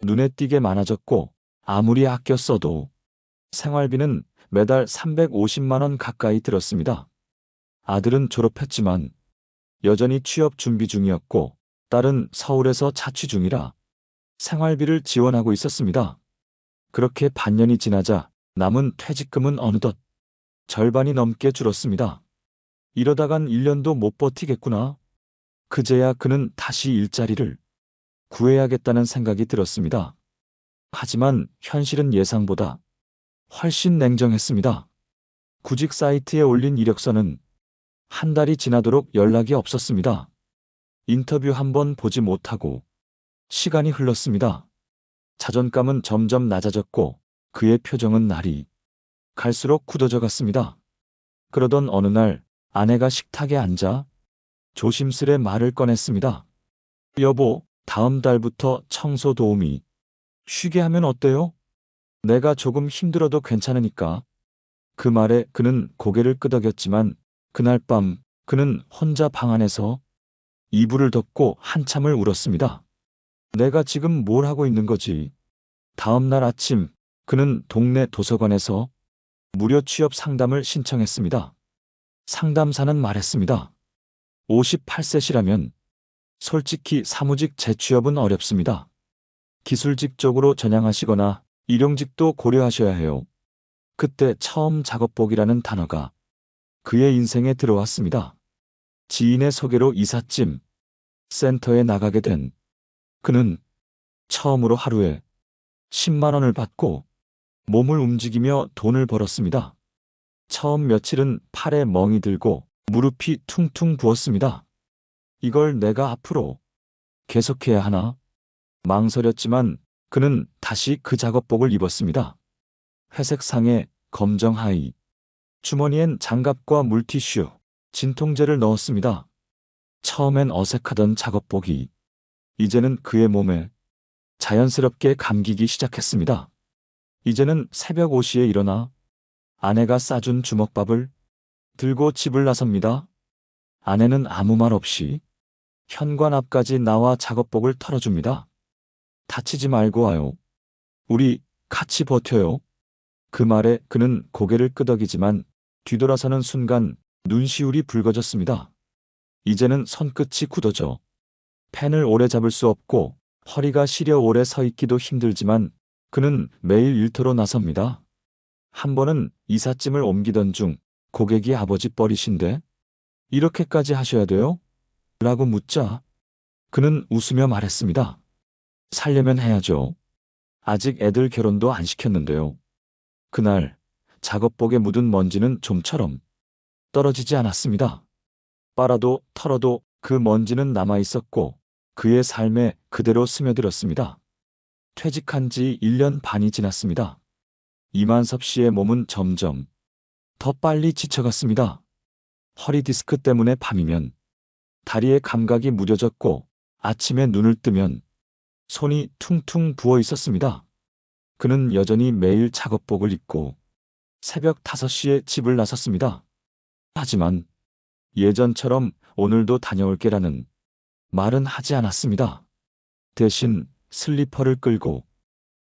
눈에 띄게 많아졌고 아무리 아껴 써도 생활비는 매달 350만 원 가까이 들었습니다. 아들은 졸업했지만 여전히 취업 준비 중이었고 딸은 서울에서 자취 중이라 생활비를 지원하고 있었습니다. 그렇게 반년이 지나자 남은 퇴직금은 어느덧 절반이 넘게 줄었습니다. 이러다간 1년도 못 버티겠구나. 그제야 그는 다시 일자리를 구해야겠다는 생각이 들었습니다. 하지만 현실은 예상보다 훨씬 냉정했습니다. 구직 사이트에 올린 이력서는 한 달이 지나도록 연락이 없었습니다. 인터뷰 한 번 보지 못하고 시간이 흘렀습니다. 자존감은 점점 낮아졌고 그의 표정은 날이 갈수록 굳어져 갔습니다. 그러던 어느 날 아내가 식탁에 앉아 조심스레 말을 꺼냈습니다. 여보, 다음 달부터 청소 도우미 쉬게 하면 어때요? 내가 조금 힘들어도 괜찮으니까. 그 말에 그는 고개를 끄덕였지만 그날 밤 그는 혼자 방 안에서 이불을 덮고 한참을 울었습니다. 내가 지금 뭘 하고 있는 거지? 다음 날 아침 그는 동네 도서관에서 무료 취업 상담을 신청했습니다. 상담사는 말했습니다. 58세시라면 솔직히 사무직 재취업은 어렵습니다. 기술직 쪽으로 전향하시거나 일용직도 고려하셔야 해요. 그때 처음 작업복이라는 단어가 그의 인생에 들어왔습니다. 지인의 소개로 이삿짐 센터에 나가게 된 그는 처음으로 하루에 10만 원을 받고 몸을 움직이며 돈을 벌었습니다. 처음 며칠은 팔에 멍이 들고 무릎이 퉁퉁 부었습니다. 이걸 내가 앞으로 계속해야 하나? 망설였지만 그는 다시 그 작업복을 입었습니다. 회색 상에 검정 하의, 주머니엔 장갑과 물티슈, 진통제를 넣었습니다. 처음엔 어색하던 작업복이 이제는 그의 몸에 자연스럽게 감기기 시작했습니다. 이제는 새벽 5시에 일어나 아내가 싸준 주먹밥을 들고 집을 나섭니다. 아내는 아무 말 없이 현관 앞까지 나와 작업복을 털어줍니다. 다치지 말고 와요. 우리 같이 버텨요. 그 말에 그는 고개를 끄덕이지만 뒤돌아서는 순간 눈시울이 붉어졌습니다. 이제는 손끝이 굳어져 펜을 오래 잡을 수 없고 허리가 시려 오래 서 있기도 힘들지만 그는 매일 일터로 나섭니다. 한 번은 이삿짐을 옮기던 중 고객이 아버지 뻘이신데 이렇게까지 하셔야 돼요? 라고 묻자 그는 웃으며 말했습니다. 살려면 해야죠. 아직 애들 결혼도 안 시켰는데요. 그날 작업복에 묻은 먼지는 좀처럼 떨어지지 않았습니다. 빨아도 털어도 그 먼지는 남아 있었고 그의 삶에 그대로 스며들었습니다. 퇴직한 지 1년 반이 지났습니다. 이만섭 씨의 몸은 점점 더 빨리 지쳐갔습니다. 허리 디스크 때문에 밤이면 다리의 감각이 무뎌졌고 아침에 눈을 뜨면 손이 퉁퉁 부어 있었습니다. 그는 여전히 매일 작업복을 입고 새벽 5시에 집을 나섰습니다. 하지만 예전처럼 오늘도 다녀올게라는 말은 하지 않았습니다. 대신 슬리퍼를 끌고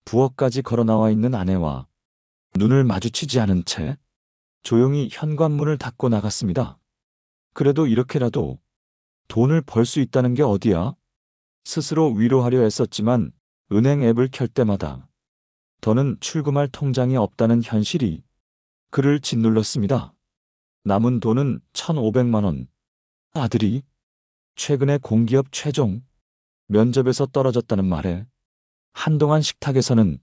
부엌까지 걸어 나와 있는 아내와 눈을 마주치지 않은 채 조용히 현관문을 닫고 나갔습니다. 그래도 이렇게라도 돈을 벌 수 있다는 게 어디야? 스스로 위로하려 애썼지만 은행 앱을 켤 때마다 더는 출금할 통장이 없다는 현실이 그를 짓눌렀습니다. 남은 돈은 1,500만 원. 아들이 최근에 공기업 최종 면접에서 떨어졌다는 말에 한동안 식탁에서는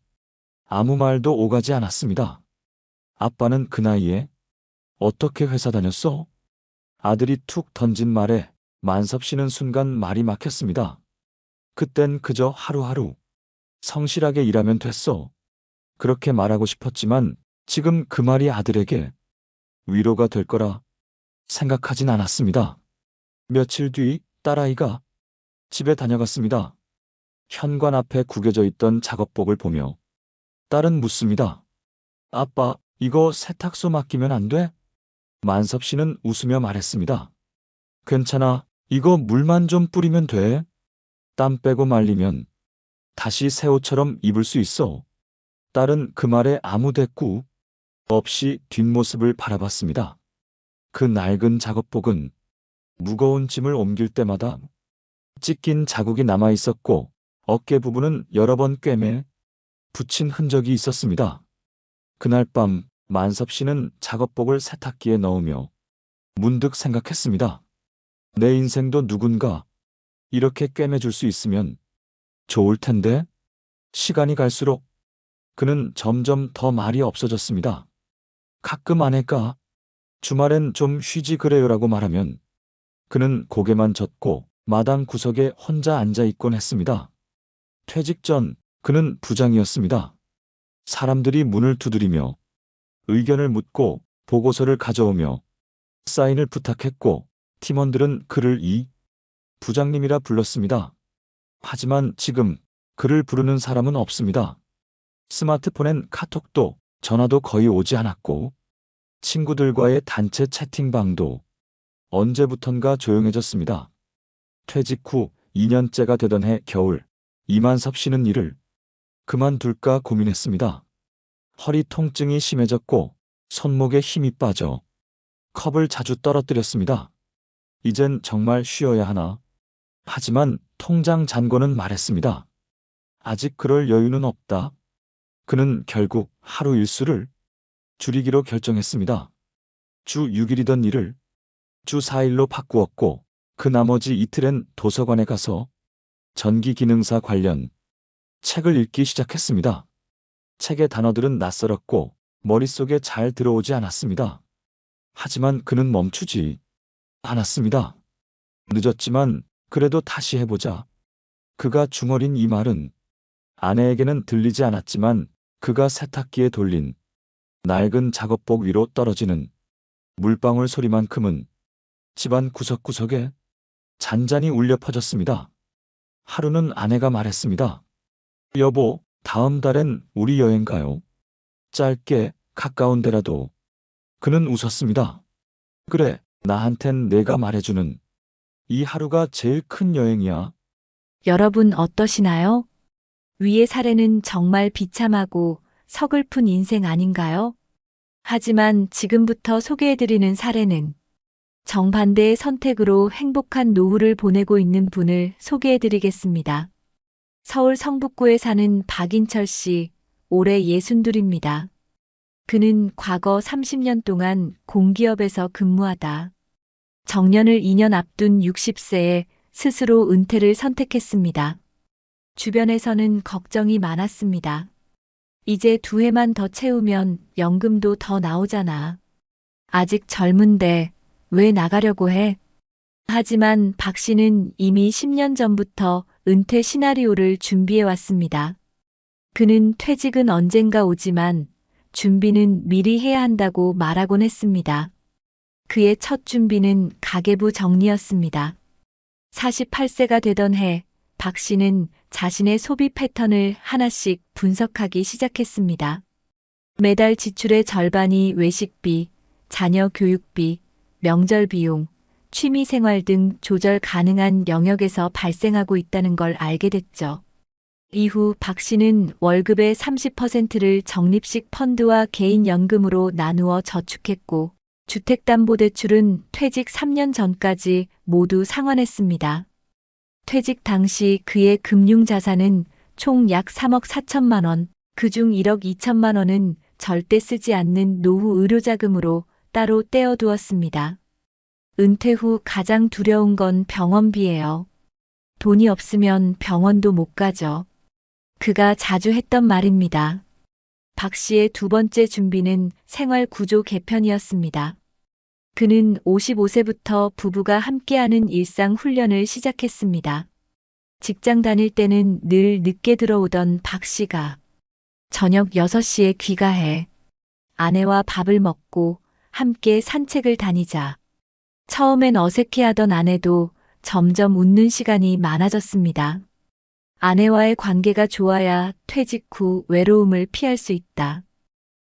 아무 말도 오가지 않았습니다. 아빠는 그 나이에 어떻게 회사 다녔어? 아들이 툭 던진 말에 만섭 씨는 순간 말이 막혔습니다. 그땐 그저 하루하루 성실하게 일하면 됐어. 그렇게 말하고 싶었지만 지금 그 말이 아들에게 위로가 될 거라 생각하진 않았습니다. 며칠 뒤 딸아이가 집에 다녀갔습니다. 현관 앞에 구겨져 있던 작업복을 보며 딸은 묻습니다. 아빠, 이거 세탁소 맡기면 안 돼? 만섭 씨는 웃으며 말했습니다. 괜찮아. 이거 물만 좀 뿌리면 돼. 땀 빼고 말리면 다시 새 옷처럼 입을 수 있어. 딸은 그 말에 아무 대꾸 없이 뒷모습을 바라봤습니다. 그 낡은 작업복은 무거운 짐을 옮길 때마다 찢긴 자국이 남아 있었고 어깨 부분은 여러 번 꿰매 붙인 흔적이 있었습니다. 그날 밤 만섭 씨는 작업복을 세탁기에 넣으며 문득 생각했습니다. 내 인생도 누군가 이렇게 꿰매줄 수 있으면 좋을 텐데. 시간이 갈수록 그는 점점 더 말이 없어졌습니다. 가끔 아내가 주말엔 좀 쉬지 그래요라고 말하면 그는 고개만 젓고 마당 구석에 혼자 앉아 있곤 했습니다. 퇴직 전 그는 부장이었습니다. 사람들이 문을 두드리며 의견을 묻고 보고서를 가져오며 사인을 부탁했고 팀원들은 그를 이 부장님이라 불렀습니다. 하지만 지금 그를 부르는 사람은 없습니다. 스마트폰엔 카톡도 전화도 거의 오지 않았고 친구들과의 단체 채팅방도 언제부턴가 조용해졌습니다. 퇴직 후 2년째가 되던 해 겨울 이만섭 씨는 일을 그만둘까 고민했습니다. 허리 통증이 심해졌고 손목에 힘이 빠져 컵을 자주 떨어뜨렸습니다. 이젠 정말 쉬어야 하나? 하지만 통장 잔고는 말했습니다. 아직 그럴 여유는 없다. 그는 결국 하루 일수를 줄이기로 결정했습니다. 주 6일이던 일을 주 4일로 바꾸었고 그 나머지 이틀엔 도서관에 가서 전기기능사 관련 책을 읽기 시작했습니다. 책의 단어들은 낯설었고 머릿속에 잘 들어오지 않았습니다. 하지만 그는 멈추지 않았습니다. 늦었지만 그래도 다시 해보자. 그가 중얼인 이 말은 아내에게는 들리지 않았지만 그가 세탁기에 돌린 낡은 작업복 위로 떨어지는 물방울 소리만큼은 집안 구석구석에 잔잔히 울려 퍼졌습니다. 하루는 아내가 말했습니다. 여보, 다음 달엔 우리 여행 가요. 짧게 가까운 데라도. 그는 웃었습니다. 그래, 나한텐 내가 말해주는 이 하루가 제일 큰 여행이야. 여러분 어떠시나요? 위의 사례는 정말 비참하고 서글픈 인생 아닌가요? 하지만 지금부터 소개해드리는 사례는 정반대의 선택으로 행복한 노후를 보내고 있는 분을 소개해드리겠습니다. 서울 성북구에 사는 박인철 씨, 올해 62입니다. 그는 과거 30년 동안 공기업에서 근무하다 정년을 2년 앞둔 60세에 스스로 은퇴를 선택했습니다. 주변에서는 걱정이 많았습니다. 이제 2해만 더 채우면 연금도 더 나오잖아. 아직 젊은데 왜 나가려고 해? 하지만 박 씨는 이미 10년 전부터 은퇴 시나리오를 준비해 왔습니다. 그는 퇴직은 언젠가 오지만 준비는 미리 해야 한다고 말하곤 했습니다. 그의 첫 준비는 가계부 정리였습니다. 48세가 되던 해, 박 씨는 자신의 소비 패턴을 하나씩 분석하기 시작했습니다. 매달 지출의 절반이 외식비, 자녀 교육비, 명절 비용, 취미 생활 등 조절 가능한 영역에서 발생하고 있다는 걸 알게 됐죠. 이후 박 씨는 월급의 30%를 적립식 펀드와 개인연금으로 나누어 저축했고, 주택담보대출은 퇴직 3년 전까지 모두 상환했습니다. 퇴직 당시 그의 금융자산은 총 약 3억 4천만 원, 그중 1억 2천만 원은 절대 쓰지 않는 노후 의료자금으로 따로 떼어두었습니다. 은퇴 후 가장 두려운 건 병원비예요. 돈이 없으면 병원도 못 가죠. 그가 자주 했던 말입니다. 박 씨의 두 번째 준비는 생활 구조 개편이었습니다. 그는 55세부터 부부가 함께하는 일상 훈련을 시작했습니다. 직장 다닐 때는 늘 늦게 들어오던 박 씨가 저녁 6시에 귀가해 아내와 밥을 먹고 함께 산책을 다니자. 처음엔 어색해하던 아내도 점점 웃는 시간이 많아졌습니다. 아내와의 관계가 좋아야 퇴직 후 외로움을 피할 수 있다.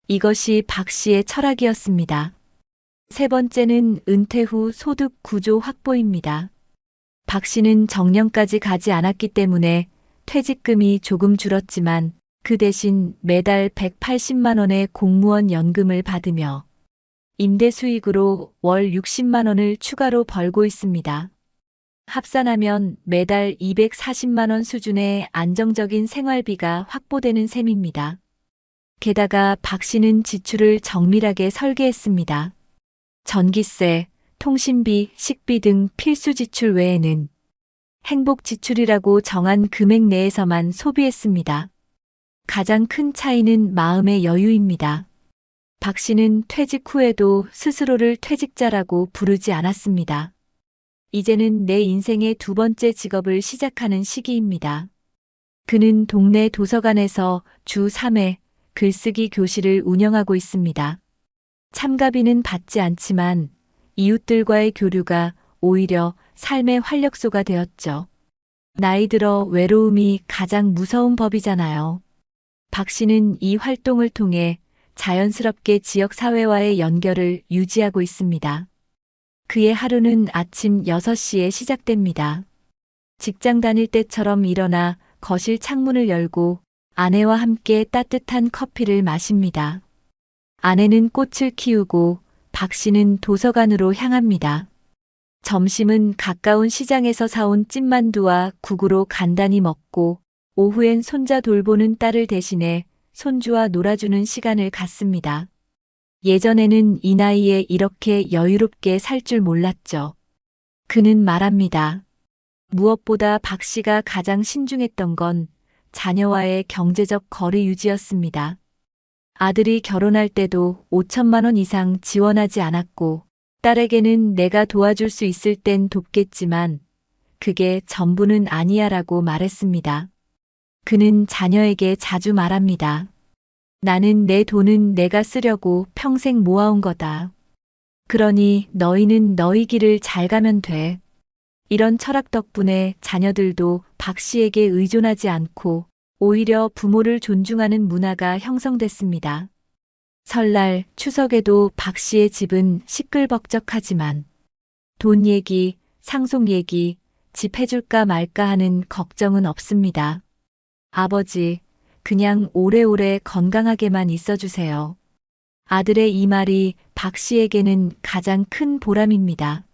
이것이 박 씨의 철학이었습니다. 세 번째는 은퇴 후 소득 구조 확보입니다. 박 씨는 정년까지 가지 않았기 때문에 퇴직금이 조금 줄었지만 그 대신 매달 180만 원의 공무원 연금을 받으며 임대 수익으로 월 60만 원을 추가로 벌고 있습니다. 합산하면 매달 240만 원 수준의 안정적인 생활비가 확보되는 셈입니다. 게다가 박 씨는 지출을 정밀하게 설계했습니다. 전기세, 통신비, 식비 등 필수 지출 외에는 행복 지출이라고 정한 금액 내에서만 소비했습니다. 가장 큰 차이는 마음의 여유입니다. 박 씨는 퇴직 후에도 스스로를 퇴직자라고 부르지 않았습니다. 이제는 내 인생의 두 번째 직업을 시작하는 시기입니다. 그는 동네 도서관에서 주 3회 글쓰기 교실을 운영하고 있습니다. 참가비는 받지 않지만 이웃들과의 교류가 오히려 삶의 활력소가 되었죠. 나이 들어 외로움이 가장 무서운 법이잖아요. 박 씨는 이 활동을 통해 자연스럽게 지역사회와의 연결을 유지하고 있습니다. 그의 하루는 아침 6시에 시작됩니다. 직장 다닐 때처럼 일어나 거실 창문을 열고 아내와 함께 따뜻한 커피를 마십니다. 아내는 꽃을 키우고 박 씨는 도서관으로 향합니다. 점심은 가까운 시장에서 사온 찐만두와 국으로 간단히 먹고 오후엔 손자 돌보는 딸을 대신해 손주와 놀아주는 시간을 갖습니다. 예전에는 이 나이에 이렇게 여유롭게 살 줄 몰랐죠. 그는 말합니다. 무엇보다 박 씨가 가장 신중했던 건 자녀와의 경제적 거리 유지였습니다. 아들이 결혼할 때도 5천만 원 이상 지원하지 않았고 딸에게는 내가 도와줄 수 있을 땐 돕겠지만 그게 전부는 아니야라고 말했습니다. 그는 자녀에게 자주 말합니다. 나는 내 돈은 내가 쓰려고 평생 모아온 거다. 그러니 너희는 너희 길을 잘 가면 돼. 이런 철학 덕분에 자녀들도 박 씨에게 의존하지 않고 오히려 부모를 존중하는 문화가 형성됐습니다. 설날, 추석에도 박 씨의 집은 시끌벅적하지만 돈 얘기, 상속 얘기, 집 해줄까 말까 하는 걱정은 없습니다. 아버지, 그냥 오래오래 건강하게만 있어주세요. 아들의 이 말이 박 씨에게는 가장 큰 보람입니다.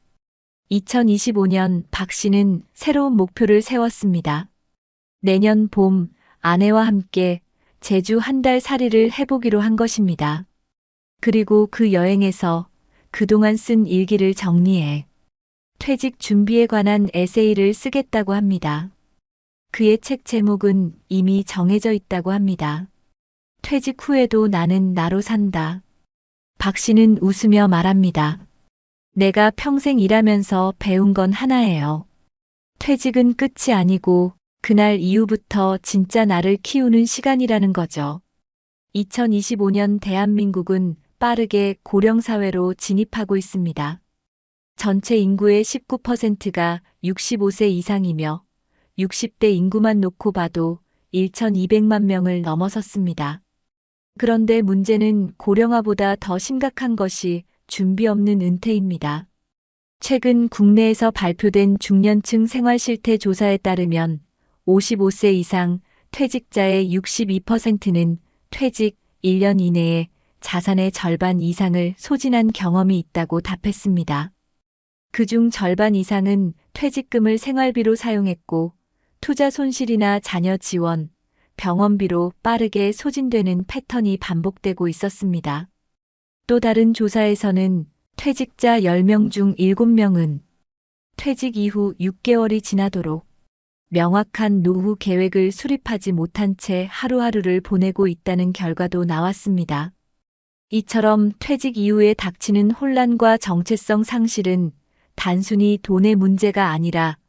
2025년 박 씨는 새로운 목표를 세웠습니다. 내년 봄 아내와 함께 제주 한 달 살이를 해보기로 한 것입니다. 그리고 그 여행에서 그동안 쓴 일기를 정리해 퇴직 준비에 관한 에세이를 쓰겠다고 합니다. 그의 책 제목은 이미 정해져 있다고 합니다. 퇴직 후에도 나는 나로 산다. 박 씨는 웃으며 말합니다. 내가 평생 일하면서 배운 건 하나예요. 퇴직은 끝이 아니고 그날 이후부터 진짜 나를 키우는 시간이라는 거죠. 2025년 대한민국은 빠르게 고령사회로 진입하고 있습니다. 전체 인구의 19%가 65세 이상이며 60대 인구만 놓고 봐도 1,200만 명을 넘어섰습니다. 그런데 문제는 고령화보다 더 심각한 것이 준비 없는 은퇴입니다. 최근 국내에서 발표된 중년층 생활 실태 조사에 따르면 55세 이상 퇴직자의 62%는 퇴직 1년 이내에 자산의 절반 이상을 소진한 경험이 있다고 답했습니다. 그중 절반 이상은 퇴직금을 생활비로 사용했고 투자 손실이나 자녀 지원, 병원비로 빠르게 소진되는 패턴이 반복되고 있었습니다. 또 다른 조사에서는 퇴직자 10명 중 7명은 퇴직 이후 6개월이 지나도록 명확한 노후 계획을 수립하지 못한 채 하루하루를 보내고 있다는 결과도 나왔습니다. 이처럼 퇴직 이후에 닥치는 혼란과 정체성 상실은 단순히 돈의 문제가 아니라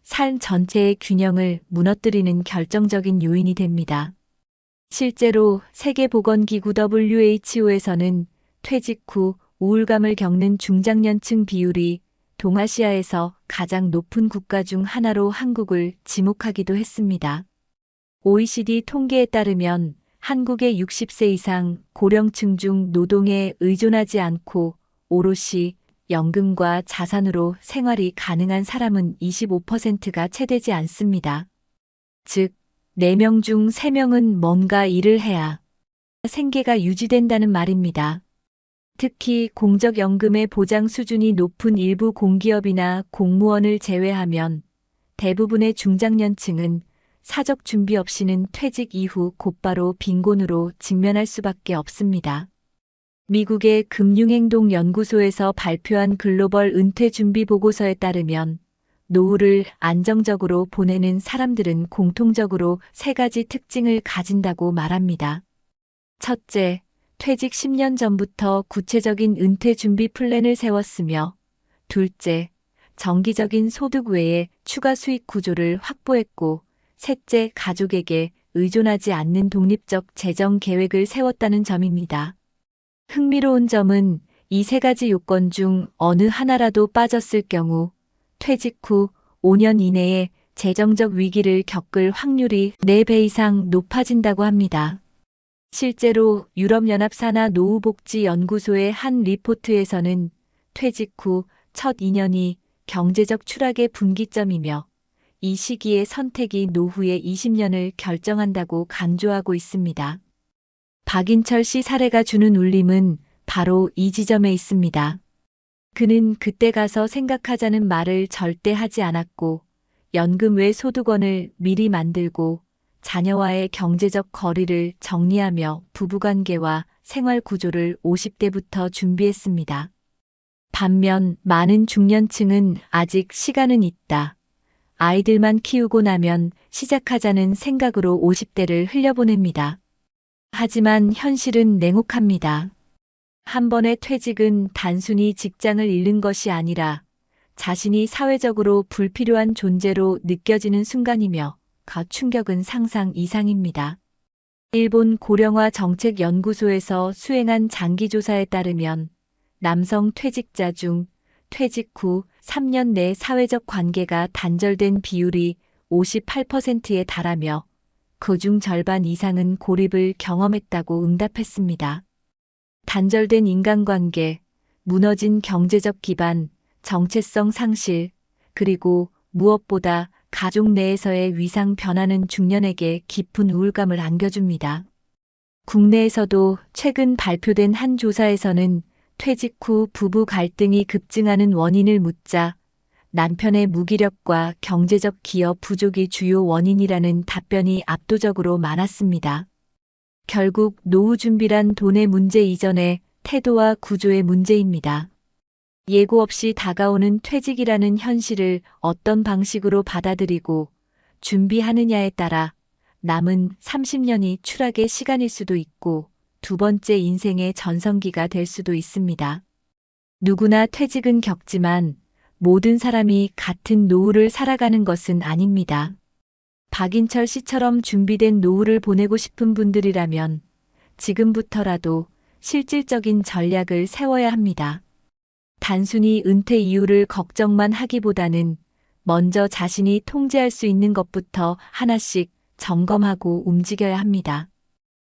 삶 전체의 균형을 무너뜨리는 결정적인 요인이 됩니다. 실제로 세계보건기구 WHO에서는 퇴직 후 우울감을 겪는 중장년층 비율이 동아시아에서 가장 높은 국가 중 하나로 한국을 지목하기도 했습니다. OECD 통계에 따르면 한국의 60세 이상 고령층 중 노동에 의존하지 않고 오롯이 연금과 자산으로 생활이 가능한 사람은 25%가 채되지 않습니다. 즉, 4명 중 3명은 뭔가 일을 해야 생계가 유지된다는 말입니다. 특히 공적연금의 보장 수준이 높은 일부 공기업이나 공무원을 제외하면 대부분의 중장년층은 사적 준비 없이는 퇴직 이후 곧바로 빈곤으로 직면할 수밖에 없습니다. 미국의 금융행동연구소에서 발표한 글로벌 은퇴 준비 보고서에 따르면 노후를 안정적으로 보내는 사람들은 공통적으로 3가지 특징을 가진다고 말합니다. 첫째, 퇴직 10년 전부터 구체적인 은퇴 준비 플랜을 세웠으며, 둘째, 정기적인 소득 외에 추가 수익 구조를 확보했고, 셋째, 가족에게 의존하지 않는 독립적 재정 계획을 세웠다는 점입니다. 흥미로운 점은 이 3가지 요건 중 어느 하나라도 빠졌을 경우 퇴직 후 5년 이내에 재정적 위기를 겪을 확률이 4배 이상 높아진다고 합니다. 실제로 유럽연합 산하노후복지연구소의 한 리포트에서는 퇴직 후 첫 2년이 경제적 추락의 분기점이며 이 시기의 선택이 노후의 20년을 결정한다고 강조하고 있습니다. 박인철 씨 사례가 주는 울림은 바로 이 지점에 있습니다. 그는 그때 가서 생각하자는 말을 절대 하지 않았고 연금 외 소득원을 미리 만들고 자녀와의 경제적 거리를 정리하며 부부관계와 생활 구조를 50대부터 준비했습니다. 반면 많은 중년층은 아직 시간은 있다. 아이들만 키우고 나면 시작하자는 생각으로 50대를 흘려보냅니다. 하지만 현실은 냉혹합니다. 한 번의 퇴직은 단순히 직장을 잃는 것이 아니라 자신이 사회적으로 불필요한 존재로 느껴지는 순간이며 그 충격은 상상 이상입니다. 일본 고령화 정책연구소에서 수행한 장기조사에 따르면 남성 퇴직자 중 퇴직 후 3년 내 사회적 관계가 단절된 비율이 58%에 달하며 그중 절반 이상은 고립을 경험했다고 응답했습니다. 단절된 인간관계, 무너진 경제적 기반, 정체성 상실, 그리고 무엇보다 가족 내에서의 위상 변화는 중년에게 깊은 우울감을 안겨줍니다. 국내에서도 최근 발표된 한 조사에서는 퇴직 후 부부 갈등이 급증하는 원인을 묻자 남편의 무기력과 경제적 기여 부족이 주요 원인이라는 답변이 압도적으로 많았습니다. 결국 노후 준비란 돈의 문제 이전에 태도와 구조의 문제입니다. 예고 없이 다가오는 퇴직이라는 현실을 어떤 방식으로 받아들이고 준비하느냐에 따라 남은 30년이 추락의 시간일 수도 있고 두 번째 인생의 전성기가 될 수도 있습니다. 누구나 퇴직은 겪지만 모든 사람이 같은 노후를 살아가는 것은 아닙니다. 박인철 씨처럼 준비된 노후를 보내고 싶은 분들이라면 지금부터라도 실질적인 전략을 세워야 합니다. 단순히 은퇴 이후를 걱정만 하기보다는 먼저 자신이 통제할 수 있는 것부터 하나씩 점검하고 움직여야 합니다.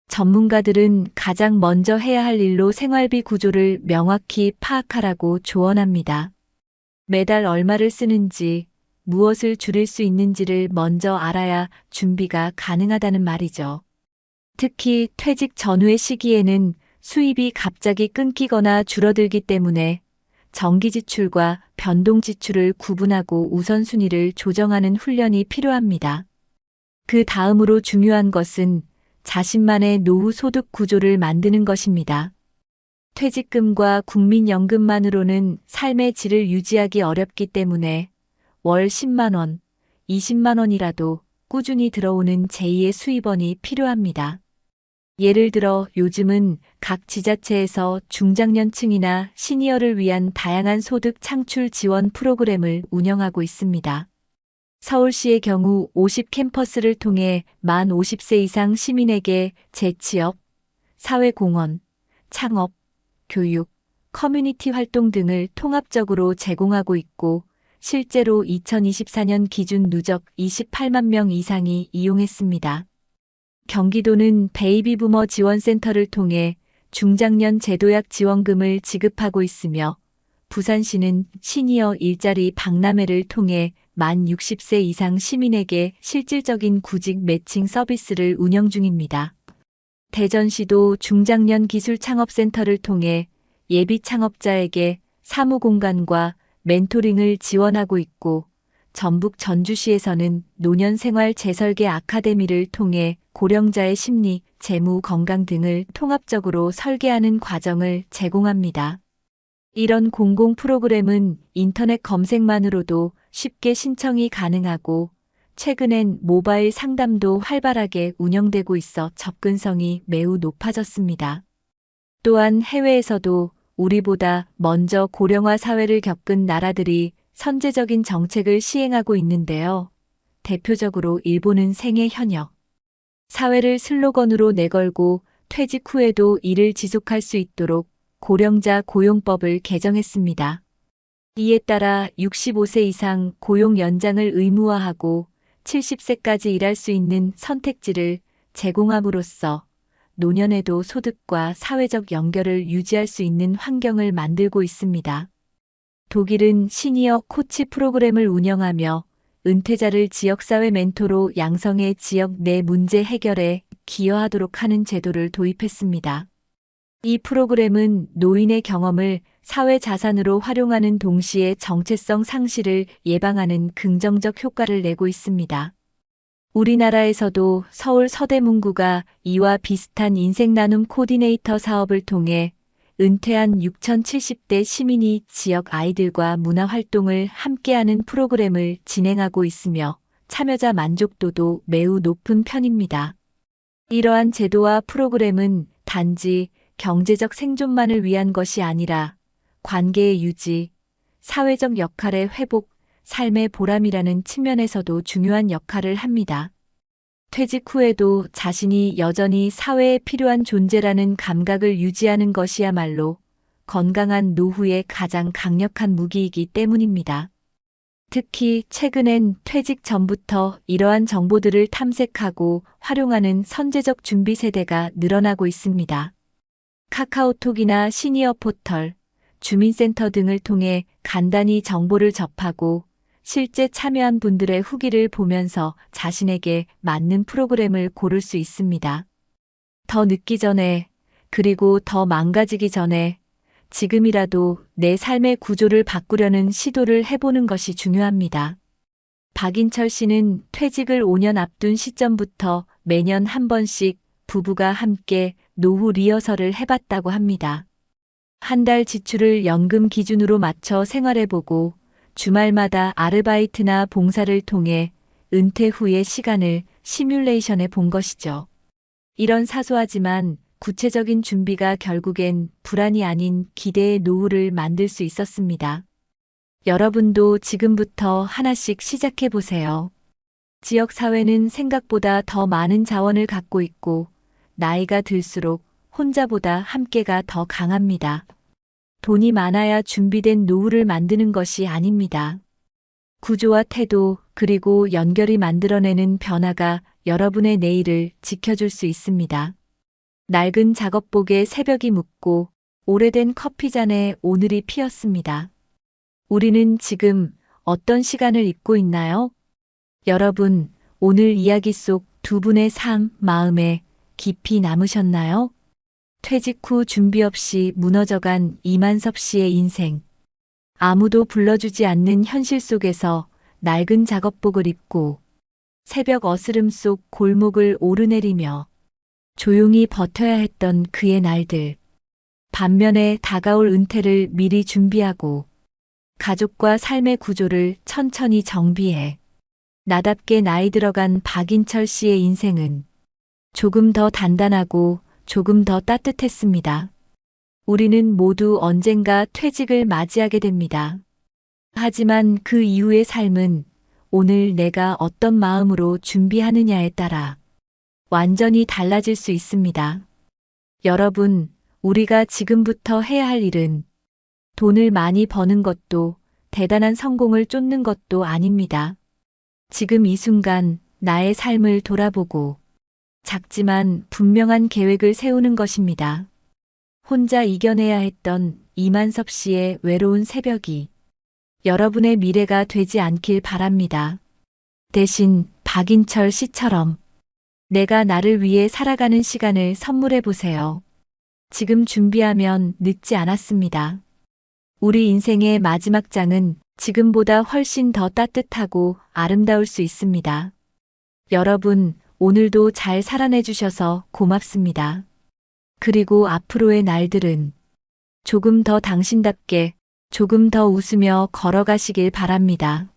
전문가들은 가장 먼저 해야 할 일로 생활비 구조를 명확히 파악하라고 조언합니다. 매달 얼마를 쓰는지, 무엇을 줄일 수 있는지를 먼저 알아야 준비가 가능하다는 말이죠. 특히 퇴직 전후의 시기에는 수입이 갑자기 끊기거나 줄어들기 때문에 정기 지출과 변동 지출을 구분하고 우선순위를 조정하는 훈련이 필요합니다. 그 다음으로 중요한 것은 자신만의 노후 소득 구조를 만드는 것입니다. 퇴직금과 국민연금만으로는 삶의 질을 유지하기 어렵기 때문에 월 10만 원, 20만 원이라도 꾸준히 들어오는 제2의 수입원이 필요합니다. 예를 들어 요즘은 각 지자체에서 중장년층이나 시니어를 위한 다양한 소득 창출 지원 프로그램을 운영하고 있습니다. 서울시의 경우 50 캠퍼스를 통해 만 50세 이상 시민에게 재취업, 사회공헌, 창업, 교육, 커뮤니티 활동 등을 통합적으로 제공하고 있고 실제로 2024년 기준 누적 28만 명 이상이 이용했습니다. 경기도는 베이비부머 지원센터를 통해 중장년 제도약 지원금을 지급하고 있으며 부산시는 시니어 일자리 박람회를 통해 만 60세 이상 시민에게 실질적인 구직 매칭 서비스를 운영 중입니다. 대전시도 중장년 기술 창업센터를 통해 예비 창업자에게 사무공간과 멘토링을 지원하고 있고 전북 전주시에서는 노년생활 재설계 아카데미를 통해 고령자의 심리, 재무, 건강 등을 통합적으로 설계하는 과정을 제공합니다. 이런 공공 프로그램은 인터넷 검색만으로도 쉽게 신청이 가능하고 최근엔 모바일 상담도 활발하게 운영되고 있어 접근성이 매우 높아졌습니다. 또한 해외에서도 우리보다 먼저 고령화 사회를 겪은 나라들이 선제적인 정책을 시행하고 있는데요. 대표적으로 일본은 생애 현역, 사회를 슬로건으로 내걸고 퇴직 후에도 일을 지속할 수 있도록 고령자 고용법을 개정했습니다. 이에 따라 65세 이상 고용 연장을 의무화하고 70세까지 일할 수 있는 선택지를 제공함으로써 노년에도 소득과 사회적 연결을 유지할 수 있는 환경을 만들고 있습니다. 독일은 시니어 코치 프로그램을 운영하며 은퇴자를 지역사회 멘토로 양성해 지역 내 문제 해결에 기여하도록 하는 제도를 도입했습니다. 이 프로그램은 노인의 경험을 사회 자산으로 활용하는 동시에 정체성 상실을 예방하는 긍정적 효과를 내고 있습니다. 우리나라에서도 서울 서대문구가 이와 비슷한 인생 나눔 코디네이터 사업을 통해 은퇴한 6,070대 시민이 지역 아이들과 문화활동을 함께하는 프로그램을 진행하고 있으며 참여자 만족도도 매우 높은 편입니다. 이러한 제도와 프로그램은 단지 경제적 생존만을 위한 것이 아니라 관계의 유지, 사회적 역할의 회복, 삶의 보람이라는 측면에서도 중요한 역할을 합니다. 퇴직 후에도 자신이 여전히 사회에 필요한 존재라는 감각을 유지하는 것이야말로 건강한 노후의 가장 강력한 무기이기 때문입니다. 특히 최근엔 퇴직 전부터 이러한 정보들을 탐색하고 활용하는 선제적 준비 세대가 늘어나고 있습니다. 카카오톡이나 시니어 포털, 주민센터 등을 통해 간단히 정보를 접하고 실제 참여한 분들의 후기를 보면서 자신에게 맞는 프로그램을 고를 수 있습니다. 더 늦기 전에, 그리고 더 망가지기 전에 지금이라도 내 삶의 구조를 바꾸려는 시도를 해보는 것이 중요합니다. 박인철 씨는 퇴직을 5년 앞둔 시점부터 매년 한 번씩 부부가 함께 노후 리허설을 해봤다고 합니다. 한 달 지출을 연금 기준으로 맞춰 생활해보고 주말마다 아르바이트나 봉사를 통해 은퇴 후의 시간을 시뮬레이션해 본 것이죠. 이런 사소하지만 구체적인 준비가 결국엔 불안이 아닌 기대의 노후를 만들 수 있었습니다. 여러분도 지금부터 하나씩 시작해 보세요. 지역사회는 생각보다 더 많은 자원을 갖고 있고 나이가 들수록 혼자보다 함께가 더 강합니다. 돈이 많아야 준비된 노후를 만드는 것이 아닙니다. 구조와 태도 그리고 연결이 만들어내는 변화가 여러분의 내일을 지켜줄 수 있습니다. 낡은 작업복에 새벽이 묻고 오래된 커피잔에 오늘이 피었습니다. 우리는 지금 어떤 시간을 잊고 있나요? 여러분, 오늘 이야기 속 두 분의 삶, 마음에 깊이 남으셨나요? 퇴직 후 준비 없이 무너져간 이만섭 씨의 인생. 아무도 불러주지 않는 현실 속에서 낡은 작업복을 입고 새벽 어스름 속 골목을 오르내리며 조용히 버텨야 했던 그의 날들. 반면에 다가올 은퇴를 미리 준비하고 가족과 삶의 구조를 천천히 정비해 나답게 나이 들어간 박인철 씨의 인생은 조금 더 단단하고 조금 더 따뜻했습니다. 우리는 모두 언젠가 퇴직을 맞이하게 됩니다. 하지만 그 이후의 삶은 오늘 내가 어떤 마음으로 준비하느냐에 따라 완전히 달라질 수 있습니다. 여러분, 우리가 지금부터 해야 할 일은 돈을 많이 버는 것도 대단한 성공을 쫓는 것도 아닙니다. 지금 이 순간 나의 삶을 돌아보고 작지만 분명한 계획을 세우는 것입니다. 혼자 이겨내야 했던 이만섭 씨의 외로운 새벽이 여러분의 미래가 되지 않길 바랍니다. 대신 박인철 씨처럼 내가 나를 위해 살아가는 시간을 선물해 보세요. 지금 준비하면 늦지 않았습니다. 우리 인생의 마지막 장은 지금보다 훨씬 더 따뜻하고 아름다울 수 있습니다. 여러분, 오늘도 잘 살아내 주셔서 고맙습니다. 그리고 앞으로의 날들은 조금 더 당신답게, 조금 더 웃으며 걸어가시길 바랍니다.